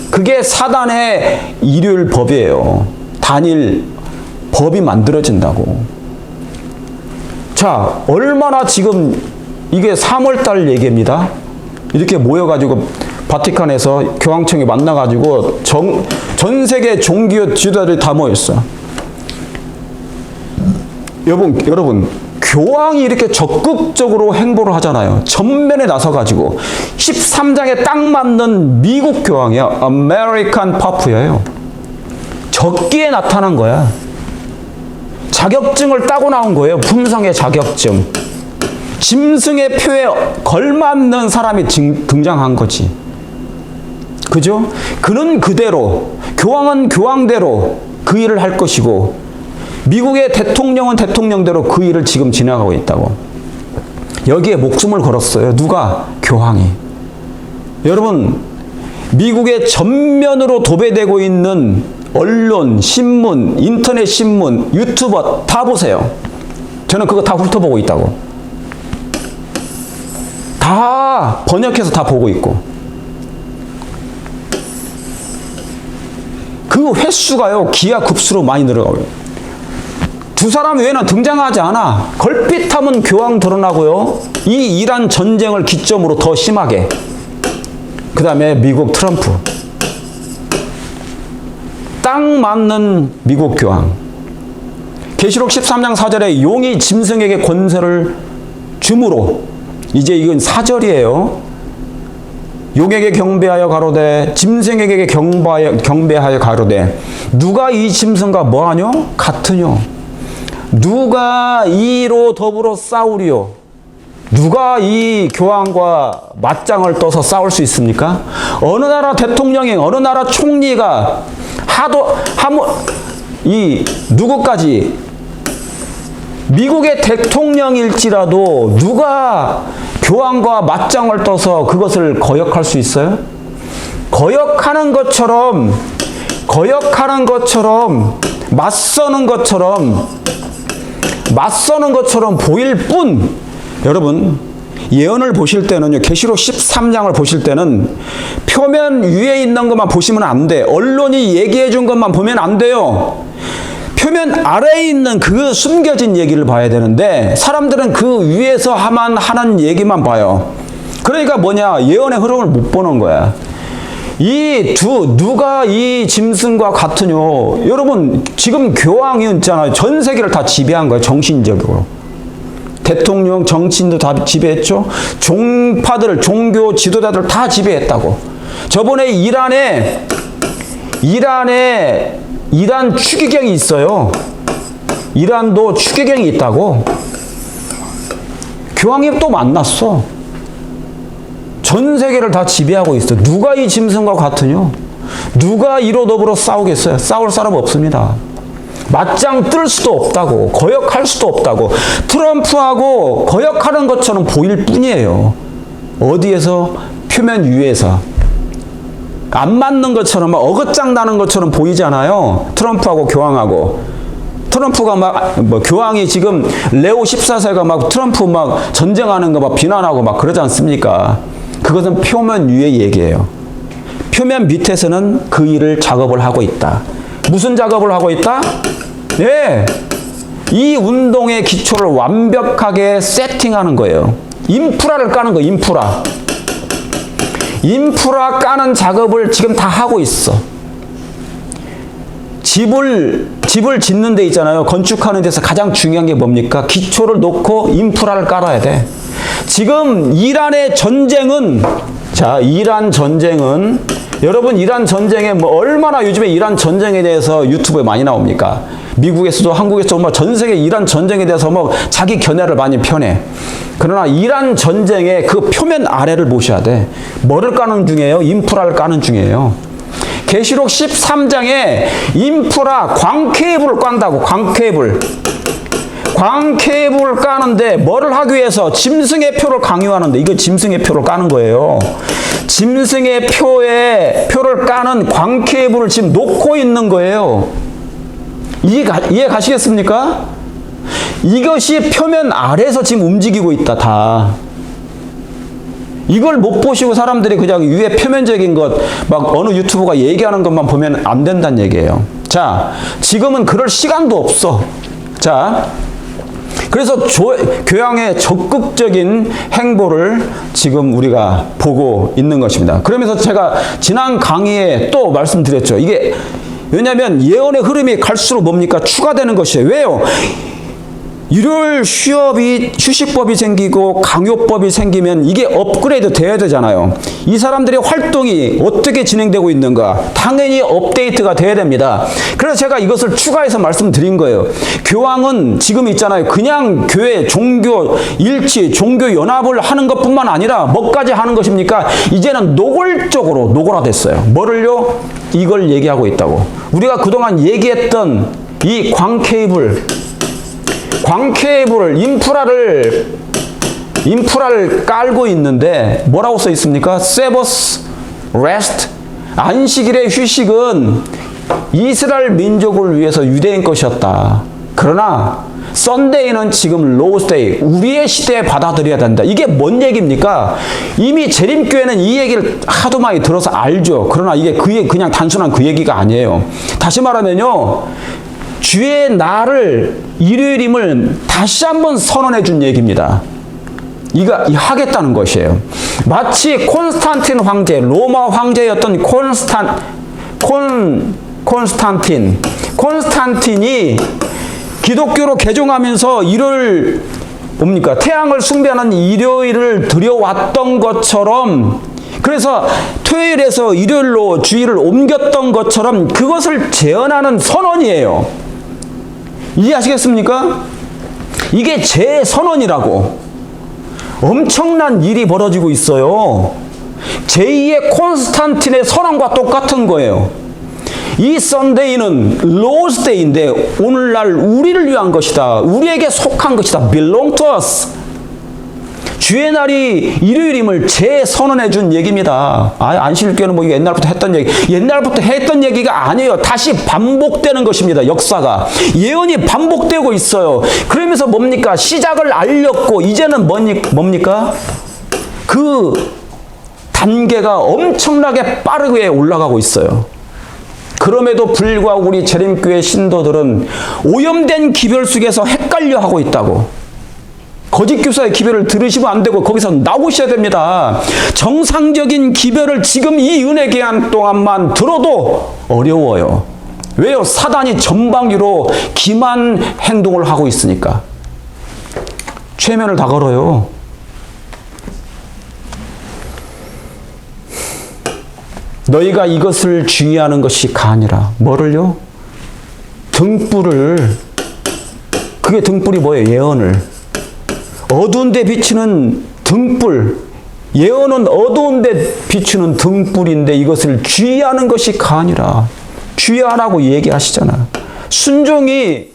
그게 사단의 일요일 법이에요. 단일 법이 만들어진다고. 자, 얼마나 지금 이게 3월달 얘기입니다. 이렇게 모여가지고 바티칸에서 교황청에 만나가지고 전 세계 종교 지도자들이 다 모였어. 여러분, 교황이 이렇게 적극적으로 행보를 하잖아요. 전면에 나서가지고 13장에 딱 맞는 미국 교황이야. 아메리칸 파프예요. 적기에 나타난 거야. 자격증을 따고 나온 거예요. 품성의 자격증. 짐승의 표에 걸맞는 사람이 등장한 거지. 그죠? 그는 그대로, 교황은 교황대로 그 일을 할 것이고, 미국의 대통령은 대통령대로 그 일을 지금 진행하고 있다고. 여기에 목숨을 걸었어요. 누가? 교황이. 여러분, 미국의 전면으로 도배되고 있는 언론, 신문, 인터넷 신문, 유튜버 다 보세요. 저는 그거 다 훑어보고 있다고. 다 번역해서 다 보고 있고. 그 횟수가요, 기하급수로 많이 늘어가요. 두 사람 외에는 등장하지 않아. 걸핏하면 교황 드러나고요. 이 이란 전쟁을 기점으로 더 심하게. 그 다음에 미국 트럼프. 딱 맞는 미국 교황. 계시록 13장 4절에 용이 짐승에게 권세를 주므로, 이제 이건 4절이에요. 용에게 경배하여 가로되 짐승에게 경배하여 가로되 누가 이 짐승과 뭐하뇨? 같으뇨. 누가 이로 더불어 싸우리요? 누가 이 교황과 맞짱을 떠서 싸울 수 있습니까? 어느 나라 대통령이, 어느 나라 총리가 누구까지 미국의 대통령일지라도 누가 교황과 맞짱을 떠서 그것을 거역할 수 있어요? 거역하는 것처럼 맞서는 것처럼 보일 뿐, 여러분, 예언을 보실 때는요, 계시록 13장을 보실 때는 표면 위에 있는 것만 보시면 안 돼. 언론이 얘기해 준 것만 보면 안 돼요. 표면 아래에 있는 그 숨겨진 얘기를 봐야 되는데, 사람들은 그 위에서 하는 얘기만 봐요. 그러니까 뭐냐, 예언의 흐름을 못 보는 거야. 누가 이 짐승과 같으뇨? 여러분, 지금 교황이 있잖아요. 전 세계를 다 지배한 거예요, 정신적으로. 대통령, 정치인도 다 지배했죠. 종파들, 종교 지도자들 다 지배했다고. 저번에 이란 추기경이 있어요. 이란도 추기경이 있다고. 교황이 또 만났어. 전 세계를 다 지배하고 있어. 누가 이 짐승과 같으뇨? 누가 이로 더불어 싸우겠어요? 싸울 사람 없습니다. 맞짱 뜰 수도 없다고. 거역할 수도 없다고. 트럼프하고 거역하는 것처럼 보일 뿐이에요. 어디에서? 표면 위에서. 안 맞는 것처럼, 어긋장 나는 것처럼 보이잖아요. 트럼프하고 교황하고. 트럼프가 교황이 지금 레오 14세가 막 트럼프 막 전쟁하는 거 막 비난하고 막 그러지 않습니까? 그것은 표면 위의 얘기예요. 표면 밑에서는 그 일을 작업을 하고 있다. 무슨 작업을 하고 있다? 네, 이 운동의 기초를 완벽하게 세팅하는 거예요. 인프라를 까는 거예요. 인프라 까는 작업을 지금 다 하고 있어. 집을 짓는 데 있잖아요. 건축하는 데서 가장 중요한 게 뭡니까? 기초를 놓고 인프라를 깔아야 돼. 지금 이란의 전쟁은, 여러분, 이란 전쟁에 얼마나 요즘에 이란 전쟁에 대해서 유튜브에 많이 나옵니까? 미국에서도 한국에서도 전 세계 이란 전쟁에 대해서 자기 견해를 많이 펴내. 그러나 이란 전쟁의 그 표면 아래를 보셔야 돼. 뭐를 까는 중이에요? 인프라를 까는 중이에요. 계시록 13장에 인프라, 광케이블을 깐다고. 광케이블을 까는데 뭐를 하기 위해서? 짐승의 표를 강요하는데, 이거 짐승의 표를 까는 거예요. 짐승의 표를 까는 광케이블을 지금 놓고 있는 거예요. 이해 가시겠습니까? 이것이 표면 아래에서 지금 움직이고 있다, 다. 이걸 못 보시고 사람들이 그냥 위에 표면적인 것, 막 어느 유튜브가 얘기하는 것만 보면 안 된다는 얘기예요. 자, 지금은 그럴 시간도 없어. 자, 그래서 교양의 적극적인 행보를 지금 우리가 보고 있는 것입니다. 그러면서 제가 지난 강의에 또 말씀드렸죠. 이게 왜냐하면 예언의 흐름이 갈수록 뭡니까? 추가되는 것이에요. 왜요? 일요일 휴식법이 생기고 강요법이 생기면 이게 업그레이드 돼야 되잖아요. 이 사람들의 활동이 어떻게 진행되고 있는가? 당연히 업데이트가 돼야 됩니다. 그래서 제가 이것을 추가해서 말씀드린 거예요. 교황은 지금 있잖아요. 그냥 교회 종교 일치, 종교 연합을 하는 것뿐만 아니라 뭐까지 하는 것입니까? 이제는 노골적으로 노골화됐어요. 뭐를요? 이걸 얘기하고 있다고. 우리가 그동안 얘기했던 이 광케이블을 인프라를 깔고 있는데 뭐라고 써 있습니까? 세버스 레스트, 안식일의 휴식은 이스라엘 민족을 위해서 유대인 것이었다. 그러나 썬데이는 지금 로스데이, 우리의 시대에 받아들여야 된다. 이게 뭔 얘기입니까? 이미 재림교회는 이 얘기를 하도 많이 들어서 알죠. 그러나 이게 그냥 단순한 그 얘기가 아니에요. 다시 말하면요, 주의 날을 일요일임을 다시 한번 선언해 준 얘기입니다. 이거 하겠다는 것이에요. 마치 콘스탄틴 황제, 로마 황제였던 콘스탄틴이 기독교로 개종하면서 일요일 뭡니까? 태양을 숭배하는 일요일을 들여왔던 것처럼, 그래서 토요일에서 일요일로 주일을 옮겼던 것처럼 그것을 재현하는 선언이에요. 이해하시겠습니까? 이게 제 선언이라고. 엄청난 일이 벌어지고 있어요. 제2의 콘스탄틴의 선언과 똑같은 거예요. 이 썬데이는 로스데이인데 오늘날 우리를 위한 것이다. 우리에게 속한 것이다. belong to us. 주의 날이 일요일임을 재선언해 준 얘기입니다. 안식일교회는 뭐 옛날부터 했던 얘기가 아니에요. 다시 반복되는 것입니다. 역사가. 예언이 반복되고 있어요. 그러면서 뭡니까? 시작을 알렸고 이제는 뭡니까? 그 단계가 엄청나게 빠르게 올라가고 있어요. 그럼에도 불구하고 우리 재림교회 신도들은 오염된 기별 속에서 헷갈려 하고 있다고. 거짓 교사의 기별을 들으시면 안 되고 거기서 나오셔야 됩니다. 정상적인 기별을 지금 이 은혜 기간 동안만 들어도 어려워요. 왜요? 사단이 전방위로 기만 행동을 하고 있으니까. 최면을 다 걸어요. 너희가 이것을 주의하는 것이 가니라. 뭐를요? 등불을. 그게 등불이 뭐예요? 예언을. 어두운 데 비추는 등불. 예언은 어두운 데 비추는 등불인데 이것을 주의하는 것이 가니라. 주의하라고 얘기하시잖아. 순종은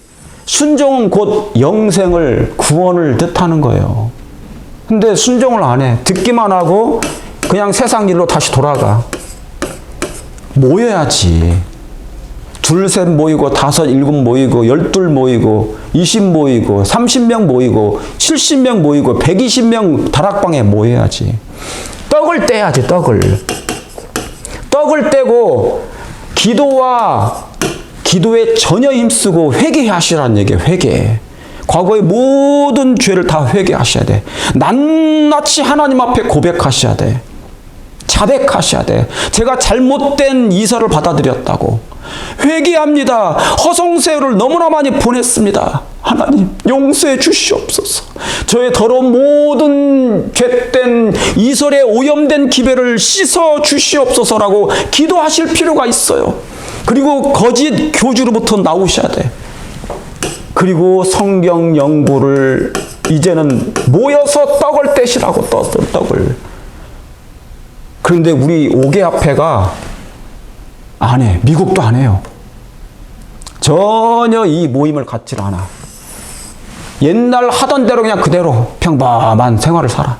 곧 영생을, 구원을 뜻하는 거예요. 근데 순종을 안 해. 듣기만 하고 그냥 세상 일로 다시 돌아가. 모여야지. 둘, 셋 모이고, 다섯, 일곱 모이고, 12 모이고, 20 모이고, 30명 모이고, 70명 모이고, 120명 다락방에 모여야지. 떡을 떼야지, 떡을. 떡을 떼고, 기도에 전혀 힘쓰고 회개하시라는 얘기예요, 회개. 과거의 모든 죄를 다 회개하셔야 돼. 낱낱이 하나님 앞에 고백하셔야 돼. 자백하셔야 돼. 제가 잘못된 이설을 받아들였다고. 회개합니다. 허송세월을 너무나 많이 보냈습니다. 하나님 용서해 주시옵소서. 저의 더러운 모든 죄된 이설에 오염된 기별을 씻어 주시옵소서라고 기도하실 필요가 있어요. 그리고 거짓 교주로부터 나오셔야 돼. 그리고 성경 연구를 이제는 모여서 떡을 떼시라고 떡을. 그런데 우리 5개 합회가 안 해. 미국도 안 해요. 전혀 이 모임을 갖지 않아. 옛날 하던 대로 그냥 그대로 평범한 생활을 살아.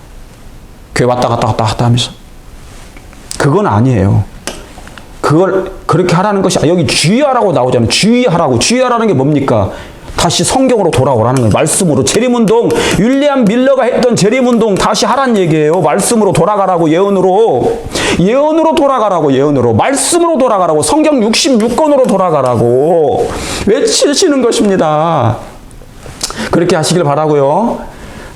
교회 왔다 갔다 하면서. 그건 아니에요. 그걸 그렇게 하라는 것이 여기 주의하라고 나오잖아요. 주의하라는 게 뭡니까? 다시 성경으로 돌아오라는 거예요. 말씀으로. 재림운동, 윌리엄 밀러가 했던 재림운동 다시 하란 얘기예요. 말씀으로 돌아가라고. 예언으로 돌아가라고. 말씀으로 돌아가라고. 성경 66권으로 돌아가라고 외치시는 것입니다. 그렇게 하시길 바라고요.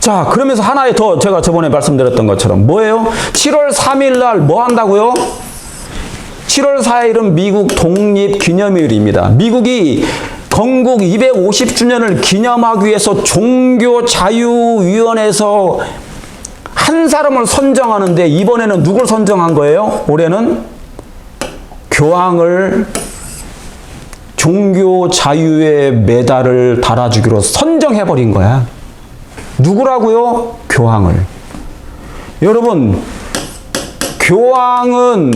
자, 그러면서 하나에 더 제가 저번에 말씀드렸던 것처럼 뭐예요? 7월 3일 날 뭐 한다고요? 7월 4일은 미국 독립기념일입니다. 미국이 건국 250주년을 기념하기 위해서 종교자유위원회에서 한 사람을 선정하는데 이번에는 누굴 선정한 거예요? 올해는 교황을 종교자유의 메달을 달아주기로 선정해버린 거야. 누구라고요? 교황을. 여러분, 교황은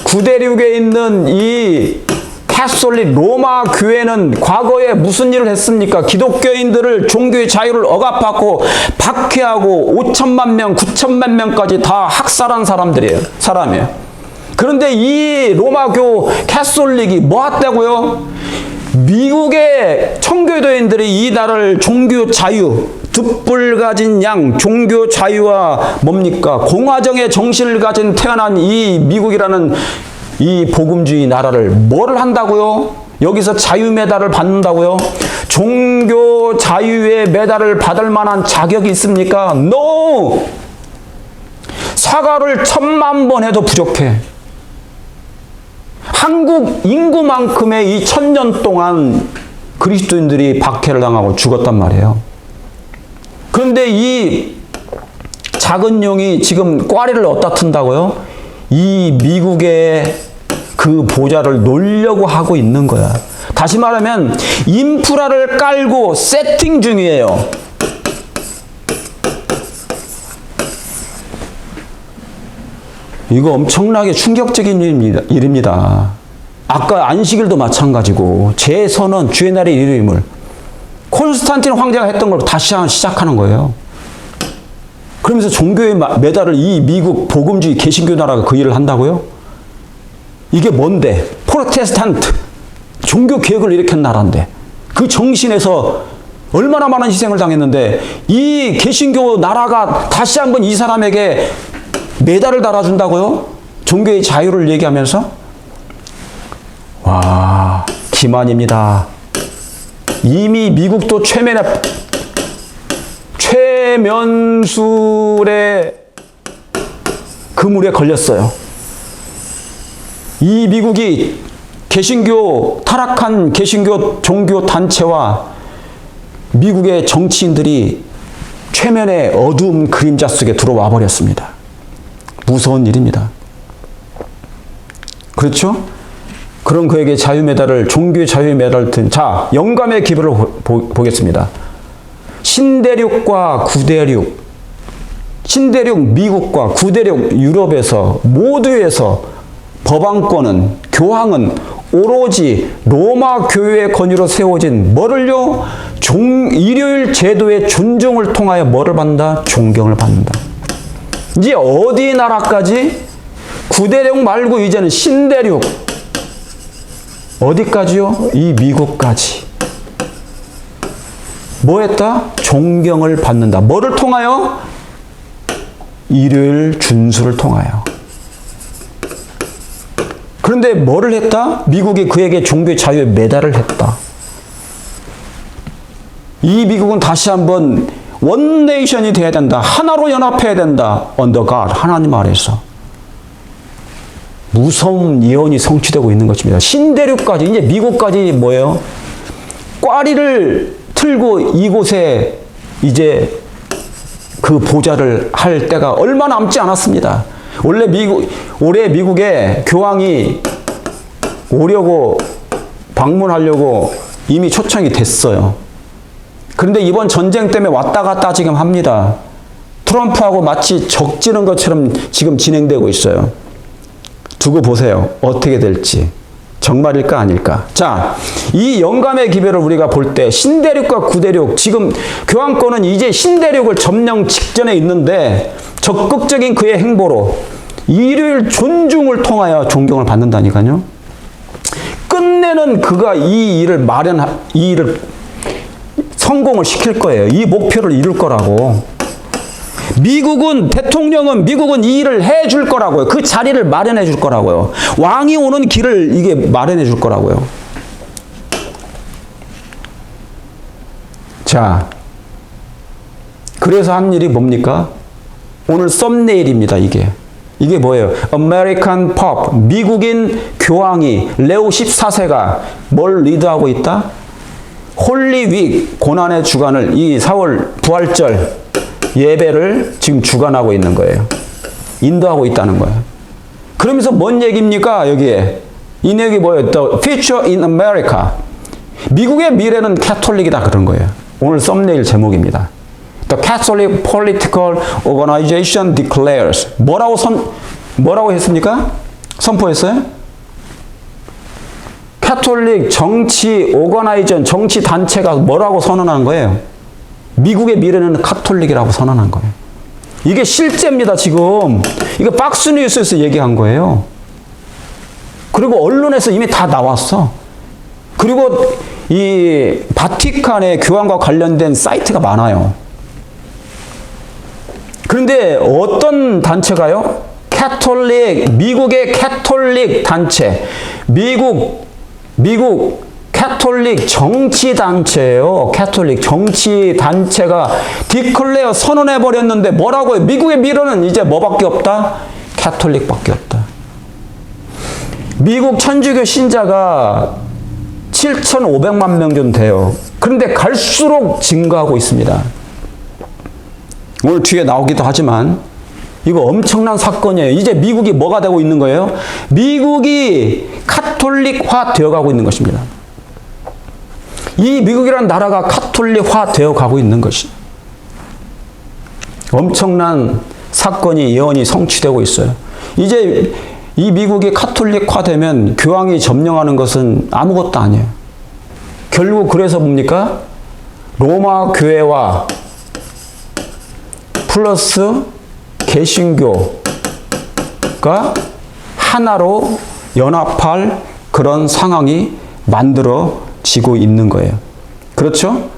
구대륙에 있는 이 카톨릭 로마 교회는 과거에 무슨 일을 했습니까? 기독교인들을 종교의 자유를 억압하고 박해하고 5천만 명, 9천만 명까지 다 학살한 사람이에요. 그런데 이 로마교 카톨릭이 뭐 했다고요? 미국의 청교도인들이 이 나라를 종교 자유, 득불 가진 양, 종교 자유와 뭡니까? 공화정의 정신을 가진 태어난 이 미국이라는 이 복음주의 나라를 뭐를 한다고요? 여기서 자유 메달을 받는다고요? 종교 자유의 메달을 받을 만한 자격이 있습니까? No! 사과를 1000만 번 해도 부족해. 한국 인구만큼의 이 1000년 동안 그리스도인들이 박해를 당하고 죽었단 말이에요. 그런데 이 작은 용이 지금 꽈리를 어디다 튼다고요? 이 미국의 그 보좌를 놓으려고 하고 있는 거야. 다시 말하면 인프라를 깔고 세팅 중이에요. 이거 엄청나게 충격적인 일입니다. 아까 안식일도 마찬가지고 제 선언 주의 날의 이름을 콘스탄틴 황제가 했던 걸 다시 시작하는 거예요. 그러면서 종교의 메달을 이 미국 복음주의 개신교 나라가 그 일을 한다고요? 이게 뭔데? 프로테스탄트 종교 개혁을 일으킨 나라인데 그 정신에서 얼마나 많은 희생을 당했는데 이 개신교 나라가 다시 한번 이 사람에게 메달을 달아준다고요? 종교의 자유를 얘기하면서? 와, 기만입니다. 이미 미국도 최면술의 그물에 걸렸어요. 이 미국이 타락한 개신교 종교 단체와 미국의 정치인들이 최면의 어두운 그림자 속에 들어와 버렸습니다. 무서운 일입니다. 그렇죠? 그럼 그에게 자유메달을, 종교의 자유메달을 든, 자, 영감의 기별을 보겠습니다. 신대륙과 구대륙, 신대륙 미국과 구대륙 유럽에서 모두에서 법안권은, 교황은 오로지 로마 교회의 권위로 세워진 뭐를요? 일요일 제도의 존중을 통하여 뭐를 받는다? 존경을 받는다. 이제 어디 나라까지? 구대륙 말고 이제는 신대륙. 어디까지요? 이 미국까지. 뭐 했다? 존경을 받는다. 뭐를 통하여? 일요일 준수를 통하여. 그런데 뭐를 했다? 미국이 그에게 종교의 자유의 메달을 했다. 이 미국은 다시 한번 원네이션이 돼야 된다. 하나로 연합해야 된다. Under God, 하나님 아래서. 무서운 예언이 성취되고 있는 것입니다. 신대륙까지, 이제 미국까지 뭐예요? 꽈리를 틀고 이곳에 이제 그 보좌를 할 때가 얼마 남지 않았습니다. 올해 미국에 교황이 오려고 방문하려고 이미 초청이 됐어요. 그런데 이번 전쟁 때문에 왔다 갔다 지금 합니다. 트럼프하고 마치 적지는 것처럼 지금 진행되고 있어요. 두고 보세요. 어떻게 될지. 정말일까 아닐까. 자, 이 영감의 기별을 우리가 볼 때 신대륙과 구대륙, 지금 교황권은 이제 신대륙을 점령 직전에 있는데 적극적인 그의 행보로 일요일 존중을 통하여 존경을 받는다니까요. 끝내는 그가 이 일을 성공을 시킬 거예요. 이 목표를 이룰 거라고. 대통령은 미국은 이 일을 해줄 거라고요. 그 자리를 마련해 줄 거라고요. 왕이 오는 길을 이게 마련해 줄 거라고요. 자, 그래서 한 일이 뭡니까? 오늘 썸네일입니다, 이게. 이게 뭐예요? American Pope, 미국인 교황이 레오 14세가 뭘 리드하고 있다? 홀리윅, 고난의 주간을 이 4월 부활절 예배를 지금 주관하고 있는 거예요. 인도하고 있다는 거예요. 그러면서 뭔 얘기입니까? 여기에. 이 내용이 뭐예요? The future in America. 미국의 미래는 캐톨릭이다 그런 거예요. 오늘 썸네일 제목입니다. The Catholic Political Organization declares. 뭐라고 했습니까? 선포했어요? 캐톨릭 정치 오거나이전 정치 단체가 뭐라고 선언한 거예요? 미국의 미래는 카톨릭이라고 선언한 거예요. 이게 실제입니다, 지금. 이거 박스뉴스에서 얘기한 거예요. 그리고 언론에서 이미 다 나왔어. 그리고 이 바티칸의 교황과 관련된 사이트가 많아요. 그런데 어떤 단체가요? 미국의 캐톨릭 단체. 미국 캐톨릭 정치 단체예요. 캐톨릭 정치 단체가 디클레어 선언해 버렸는데 뭐라고요? 미국의 미래는 이제 뭐밖에 없다? 캐톨릭밖에 없다. 미국 천주교 신자가 7,500만 명 좀 돼요. 그런데 갈수록 증가하고 있습니다. 오늘 뒤에 나오기도 하지만 이거 엄청난 사건이에요. 이제 미국이 뭐가 되고 있는 거예요? 미국이 카톨릭화 되어가고 있는 것입니다. 이 미국이라는 나라가 카톨릭화 되어가고 있는 것이 엄청난 사건이 예언이 성취되고 있어요. 이제 이 미국이 카톨릭화 되면 교황이 점령하는 것은 아무것도 아니에요. 결국 그래서 뭡니까? 로마 교회와 플러스 개신교가 하나로 연합할 그런 상황이 만들어지고 있는 거예요. 그렇죠?